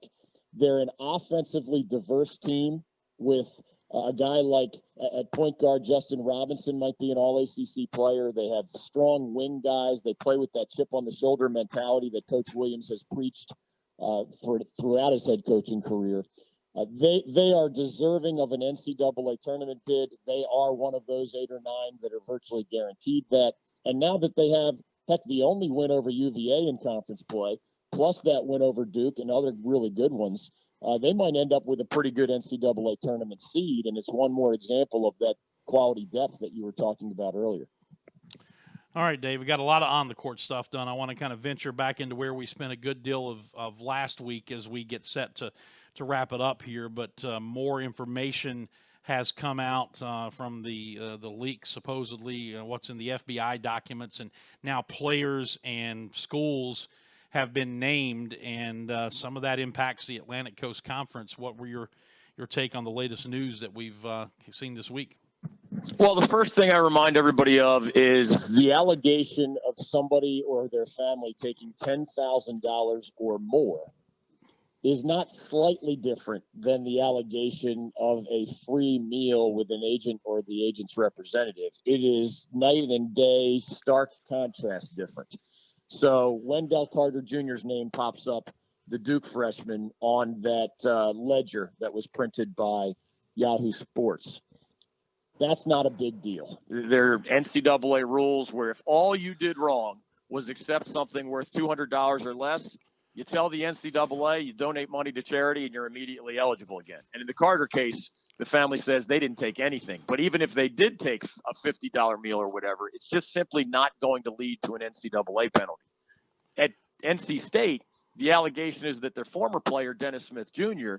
They're an offensively diverse team with A guy like at point guard, Justin Robinson might be an all-ACC player. They have strong wing guys. They play with that chip on the shoulder mentality that Coach Williams has preached throughout his head coaching career. They are deserving of an NCAA tournament bid. They are one of those 8 or 9 that are virtually guaranteed that. And now that they have, heck, the only win over UVA in conference play, plus that win over Duke and other really good ones, they might end up with a pretty good NCAA tournament seed. And it's one more example of that quality depth that you were talking about earlier. All right, Dave, we got a lot of on-the-court stuff done. I want to kind of venture back into where we spent a good deal of last week as we get set to wrap it up here. But more information has come out from the leaks, supposedly what's in the FBI documents, and now players and schools have been named, and some of that impacts the Atlantic Coast Conference. What were your take on the latest news that we've seen this week? Well, the first thing I remind everybody of is the allegation of somebody or their family taking $10,000 or more is not slightly different than the allegation of a free meal with an agent or the agent's representative. It is night and day, stark contrast different. So Wendell Carter Jr.'s name pops up, the Duke freshman, on that ledger that was printed by Yahoo Sports. That's not a big deal. There are NCAA rules where if all you did wrong was accept something worth $200 or less, you tell the NCAA, you donate money to charity, and you're immediately eligible again. And in the Carter case, the family says they didn't take anything. But even if they did take a $50 meal or whatever, it's just simply not going to lead to an NCAA penalty. At NC State, the allegation is that their former player, Dennis Smith Jr.,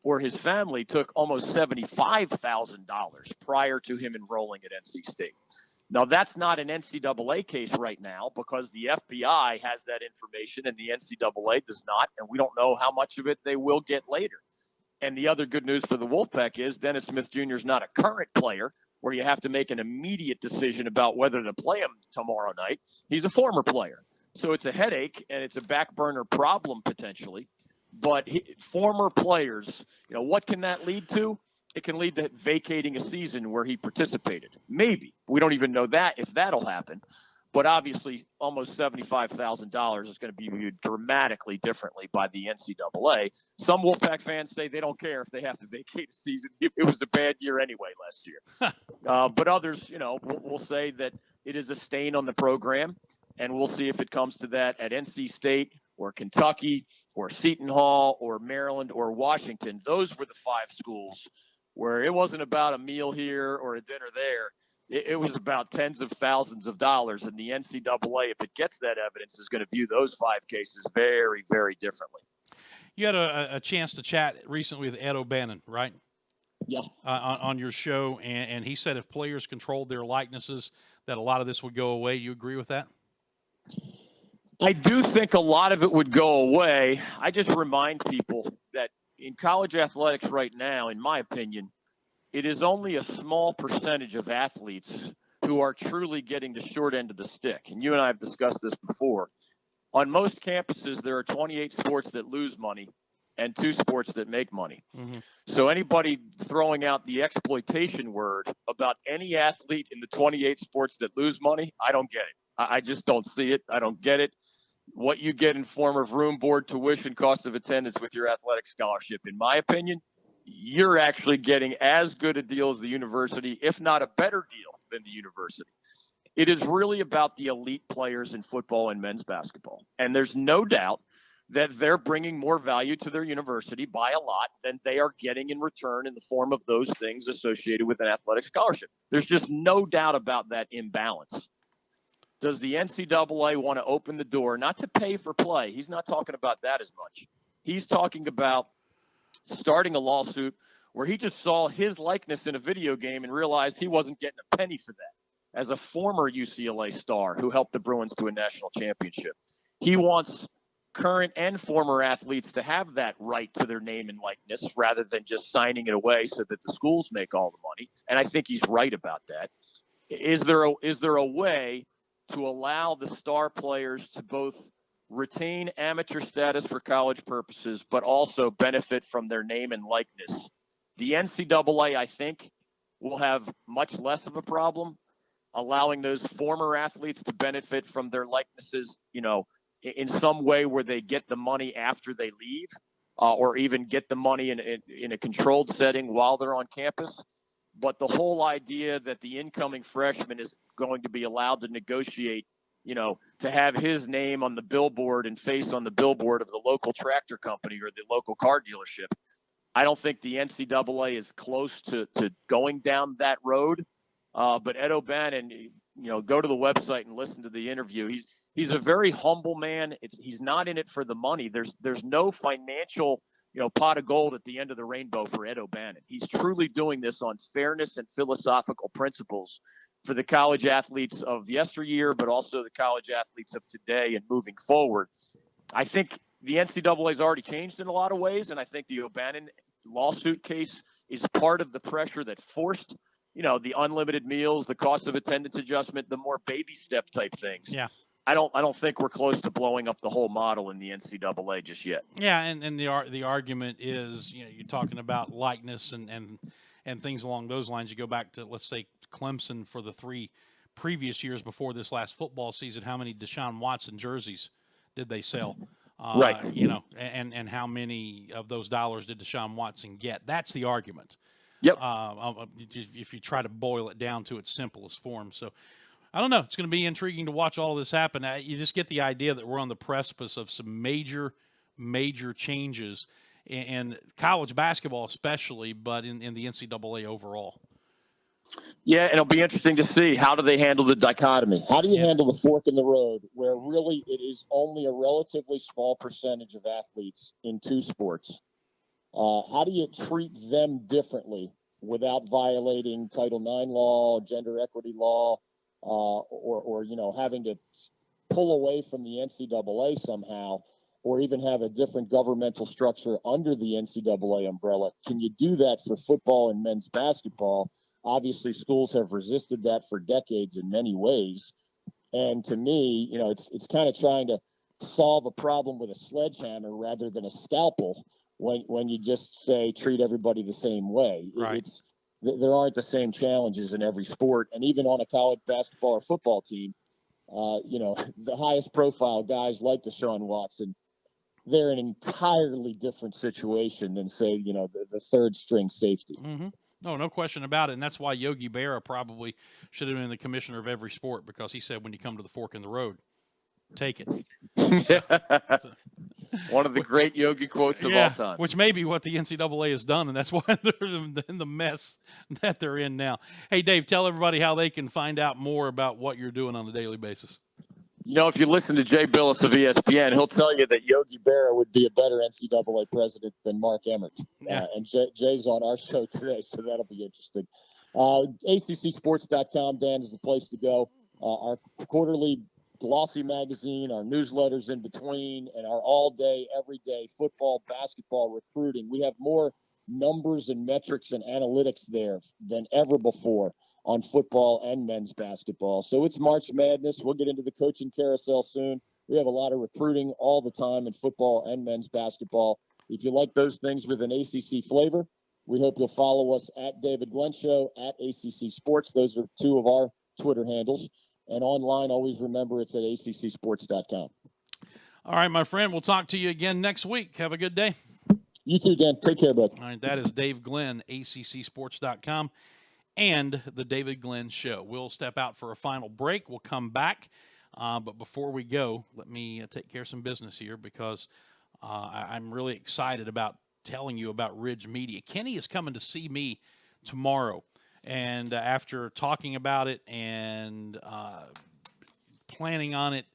or his family took almost $75,000 prior to him enrolling at NC State. Now, that's not an NCAA case right now because the FBI has that information and the NCAA does not, and we don't know how much of it they will get later. And the other good news for the Wolfpack is Dennis Smith Jr. is not a current player where you have to make an immediate decision about whether to play him tomorrow night. He's a former player. So it's a headache and it's a back burner problem potentially. But former players, what can that lead to? It can lead to vacating a season where he participated. Maybe. We don't even know that if that'll happen. But obviously, almost $75,000 is going to be viewed dramatically differently by the NCAA. Some Wolfpack fans say they don't care if they have to vacate a season. It was a bad year anyway last year. But others, will say that it is a stain on the program. And we'll see if it comes to that at NC State or Kentucky or Seton Hall or Maryland or Washington. Those were the 5 schools where it wasn't about a meal here or a dinner there. It was about tens of thousands of dollars. And the NCAA, if it gets that evidence, is going to view those 5 cases very, very differently. You had a chance to chat recently with Ed O'Bannon, right? Yeah. On your show, and he said if players controlled their likenesses, that a lot of this would go away. You agree with that? I do think a lot of it would go away. I just remind people that in college athletics right now, in my opinion, it is only a small percentage of athletes who are truly getting the short end of the stick. And you and I have discussed this before. On most campuses, there are 28 sports that lose money and 2 sports that make money. Mm-hmm. So anybody throwing out the exploitation word about any athlete in the 28 sports that lose money, I don't get it. I just don't see it. I don't get it. What you get in form of room, board, tuition, cost of attendance with your athletic scholarship, in my opinion, you're actually getting as good a deal as the university, if not a better deal than the university. It is really about the elite players in football and men's basketball. And there's no doubt that they're bringing more value to their university by a lot than they are getting in return in the form of those things associated with an athletic scholarship. There's just no doubt about that imbalance. Does the NCAA want to open the door, not to pay for play? He's not talking about that as much. He's talking about starting a lawsuit where he just saw his likeness in a video game and realized he wasn't getting a penny for that. As a former UCLA star who helped the Bruins to a national championship, he wants current and former athletes to have that right to their name and likeness rather than just signing it away so that the schools make all the money. And I think he's right about that. Is there a way to allow the star players to both retain amateur status for college purposes, but also benefit from their name and likeness The NCAA, I think, will have much less of a problem allowing those former athletes to benefit from their likenesses, in some way where they get the money after they leave, or even get the money in a controlled setting while they're on campus. But the whole idea that the incoming freshman is going to be allowed to negotiate, to have his name on the billboard and face on the billboard of the local tractor company or the local car dealership, I don't think the NCAA is close to going down that road. But Ed O'Bannon, go to the website and listen to the interview. He's a very humble man. He's not in it for the money. There's no financial, pot of gold at the end of the rainbow for Ed O'Bannon. He's truly doing this on fairness and philosophical principles for the college athletes of yesteryear, but also the college athletes of today and moving forward. I think the NCAA has already changed in a lot of ways, and I think the O'Bannon lawsuit case is part of the pressure that forced, the unlimited meals, the cost of attendance adjustment, the more baby step type things. Yeah. I don't think we're close to blowing up the whole model in the NCAA just yet. Yeah, and the argument is, you're talking about likeness and things along those lines. You go back to, let's say, Clemson for the 3 previous years before this last football season. How many Deshaun Watson jerseys did they sell? Right. And how many of those dollars did Deshaun Watson get? That's the argument. Yep. If you try to boil it down to its simplest form. So I don't know. It's going to be intriguing to watch all of this happen. You just get the idea that we're on the precipice of some major changes in college basketball especially, but in the NCAA overall. Yeah, and it'll be interesting to see, how do they handle the dichotomy? How do you handle the fork in the road where really it is only a relatively small percentage of athletes in 2 sports? How do you treat them differently without violating Title IX law, gender equity law, or having to pull away from the NCAA somehow, or even have a different governmental structure under the NCAA umbrella? Can you do that for football and men's basketball? Obviously, schools have resisted that for decades in many ways. And to me, it's kind of trying to solve a problem with a sledgehammer rather than a scalpel when you just say treat everybody the same way. Right. There aren't the same challenges in every sport. And even on a college basketball or football team, the highest profile guys like Deshaun Watson, they're in an entirely different situation than, say, the third string safety. Mm-hmm. No question about it. And that's why Yogi Berra probably should have been the commissioner of every sport, because he said, when you come to the fork in the road, take it. One of the great Yogi quotes of all time. Which may be what the NCAA has done, and that's why they're in the mess that they're in now. Hey, Dave, tell everybody how they can find out more about what you're doing on a daily basis. If you listen to Jay Billis of ESPN, he'll tell you that Yogi Berra would be a better NCAA president than Mark Emmert. Yeah. And Jay's on our show today, so that'll be interesting. ACCsports.com, Dan, is the place to go. Our quarterly glossy magazine, our newsletters in between, and our all-day, everyday football, basketball, recruiting. We have more numbers and metrics and analytics there than ever before on football and men's basketball. So it's March Madness. We'll get into the coaching carousel soon. We have a lot of recruiting all the time in football and men's basketball. If you like those things with an ACC flavor, we hope you'll follow us at David Glenn Show, at ACC Sports. Those are 2 of our Twitter handles. And online, always remember it's at ACCsports.com. All right, my friend. We'll talk to you again next week. Have a good day. You too, Dan. Take care, bud. All right, that is Dave Glenn, ACCsports.com. And the David Glenn Show. We'll step out for a final break. We'll come back. But before we go, let me take care of some business here, because I'm really excited about telling you about Ridge Media. Kenny is coming to see me tomorrow. And after talking about it and planning on it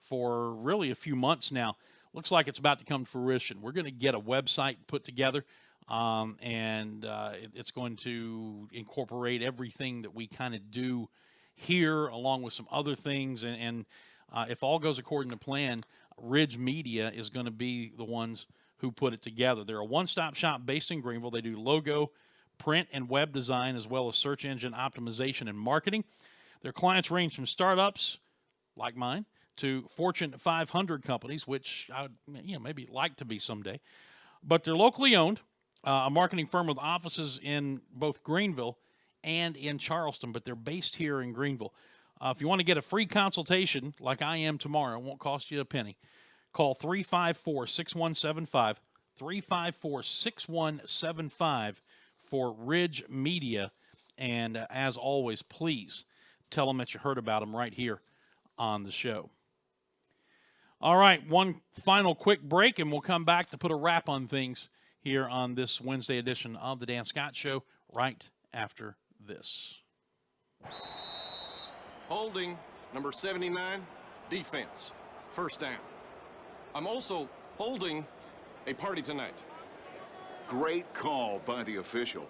for really a few months now, looks like it's about to come to fruition. We're going to get a website put together. It's going to incorporate everything that we kind of do here, along with some other things. And if all goes according to plan, Ridge Media is going to be the ones who put it together. They're a one-stop shop based in Greenville. They do logo, print, and web design, as well as search engine optimization and marketing. Their clients range from startups like mine to Fortune 500 companies, which I would maybe like to be someday. But they're locally owned. a marketing firm with offices in both Greenville and in Charleston, but they're based here in Greenville. If you want to get a free consultation, like I am tomorrow, it won't cost you a penny. Call 354-6175, 354-6175 for Ridge Media. And as always, please tell them that you heard about them right here on the show. All right, one final quick break, and we'll come back to put a wrap on things here on this Wednesday edition of the Dan Scott Show right after this. Holding, number 79, defense, first down. I'm also holding a party tonight. Great call by the official.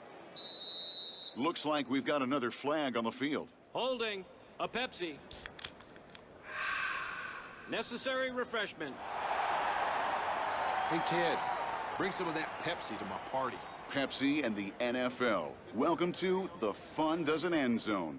Looks like we've got another flag on the field. Holding, a Pepsi. Necessary refreshment. Hey, Ted, bring some of that Pepsi to my party. Pepsi and the NFL. Welcome to the Fun Doesn't End Zone.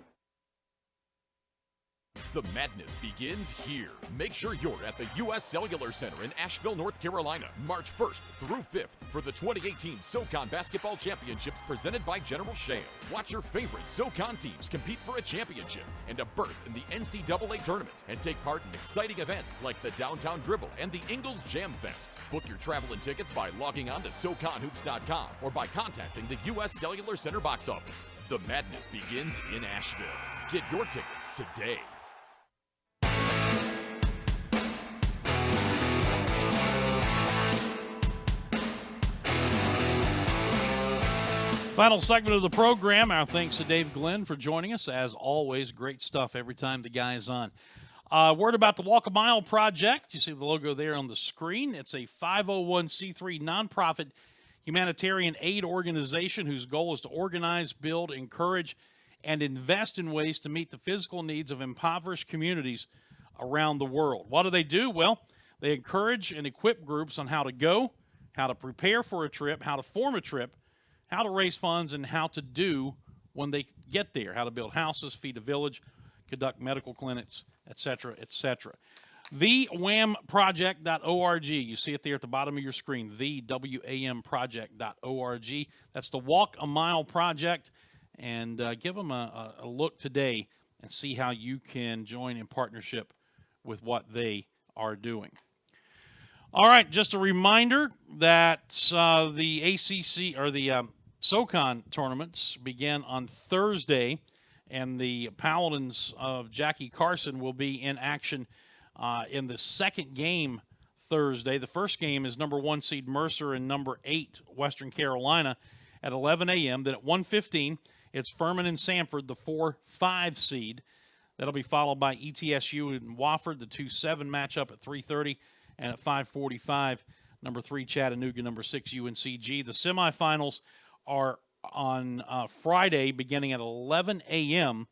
The madness begins here. Make sure you're at the U.S. Cellular Center in Asheville, North Carolina, March 1st through 5th for the 2018 SoCon Basketball Championships presented by General Shale. Watch your favorite SoCon teams compete for a championship and a berth in the NCAA tournament, and take part in exciting events like the Downtown Dribble and the Ingles Jam Fest. Book your travel and tickets by logging on to SoConHoops.com or by contacting the U.S. Cellular Center box office. The madness begins in Asheville. Get your tickets today. Final segment of the program. Our thanks to Dave Glenn for joining us. As always, great stuff every time the guy is on. Word about the Walk a Mile Project. You see the logo there on the screen. It's a 501c3 nonprofit humanitarian aid organization whose goal is to organize, build, encourage, and invest in ways to meet the physical needs of impoverished communities around the world. What do? Well, they encourage and equip groups on how to go, how to prepare for a trip, how to form a trip, how to raise funds, and how to do when they get there, how to build houses, feed a village, conduct medical clinics, etc., etc. TheWAMProject.org. You see it there at the bottom of your screen, TheWAMProject.org. That's the Walk a Mile Project, and give them a look today and see how you can join in partnership with what they are doing. All right, just a reminder that the ACC or the SoCon tournaments begin on Thursday, and the Paladins of Jackie Carson will be in action in the second game Thursday. The first game is number 1 seed Mercer and number 8 Western Carolina at 11 a.m. Then at 1:15, it's Furman and Sanford, the 4-5 seed. That'll be followed by ETSU and Wofford, the 2-7 matchup at 3:30, and at 5:45, number 3 Chattanooga, number 6 UNCG. The semifinals are on Friday beginning at 11 a.m.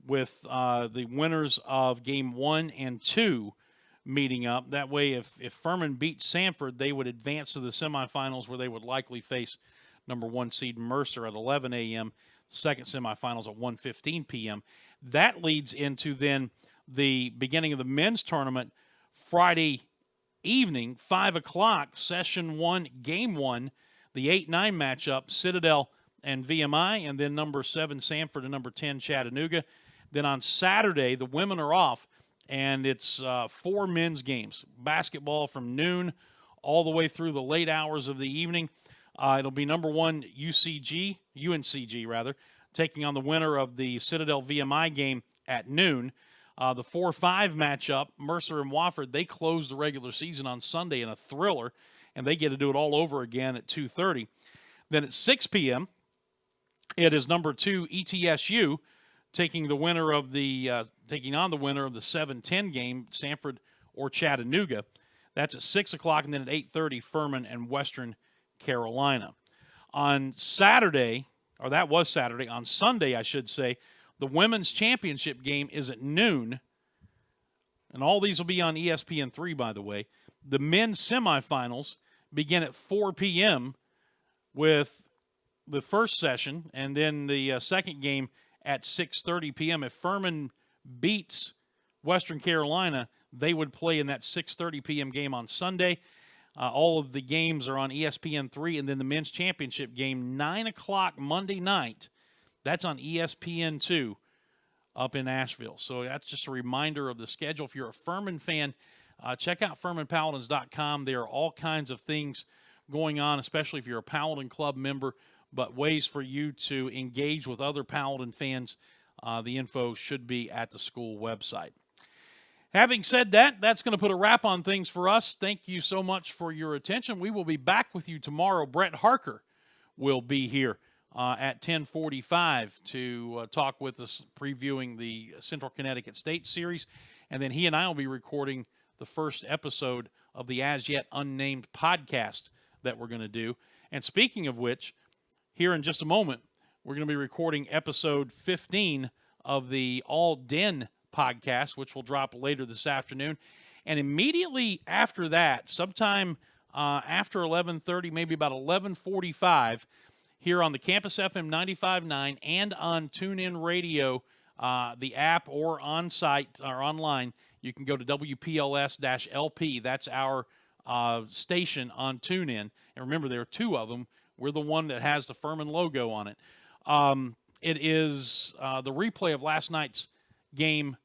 with the winners of game 1 and 2 meeting up. That way, if Furman beats Sanford, they would advance to the semifinals where they would likely face number 1 seed Mercer at 11 a.m., second semifinals at 1:15 p.m. That leads into then the beginning of the men's tournament Friday evening, 5 o'clock, session 1, game 1, the 8-9 matchup, Citadel and VMI, and then number 7 Sanford and number 10 Chattanooga. Then on Saturday, the women are off, and it's 4 men's games. Basketball from noon all the way through the late hours of the evening. It'll be number 1 UNCG, taking on the winner of the Citadel VMI game at noon. The 4-5 matchup, Mercer and Wofford, they close the regular season on Sunday in a thriller, and they get to do it all over again at 2:30. Then at 6 p.m., it is number 2 ETSU taking on the winner of the 7-10 game, Sanford or Chattanooga. That's at 6 o'clock, and then at 8:30, Furman and Western Carolina. On Saturday, or that was Saturday, on Sunday, I should say, the women's championship game is at noon, and all these will be on ESPN3, by the way. The men's semifinals begin at 4 p.m. with the first session, and then the second game at 6:30 p.m. If Furman beats Western Carolina, they would play in that 6:30 p.m. game on Sunday. All of the games are on ESPN3, and then the men's championship game, 9 o'clock Monday night. That's on ESPN2 up in Asheville. So that's just a reminder of the schedule. If you're a Furman fan, check out FurmanPaladins.com. There are all kinds of things going on, especially if you're a Paladin Club member, but ways for you to engage with other Paladin fans. The info should be at the school website. Having said that, that's going to put a wrap on things for us. Thank you so much for your attention. We will be back with you tomorrow. Brett Harker will be here at 10:45 to talk with us, previewing the Central Connecticut State Series. And then he and I will be recording the first episode of the As Yet Unnamed podcast that we're going to do. And speaking of which, here in just a moment, we're going to be recording episode 15 of the All Den podcast, which will drop later this afternoon. And immediately after that, sometime after 11:30, maybe about 11:45, here on the Campus FM 95.9 and on TuneIn Radio, the app, or on site or online, you can go to WPLS-LP. That's our station on TuneIn. And remember, there are two of them. We're the one that has the Furman logo on it. It is the replay of last night's game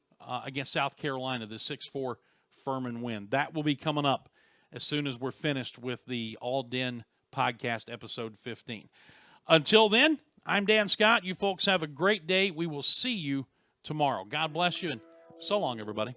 against South Carolina, the 6-4 Furman win. That will be coming up as soon as we're finished with the All Den podcast, episode 15. Until then, I'm Dan Scott. You folks have a great day. We will see you tomorrow. God bless you, and so long, everybody.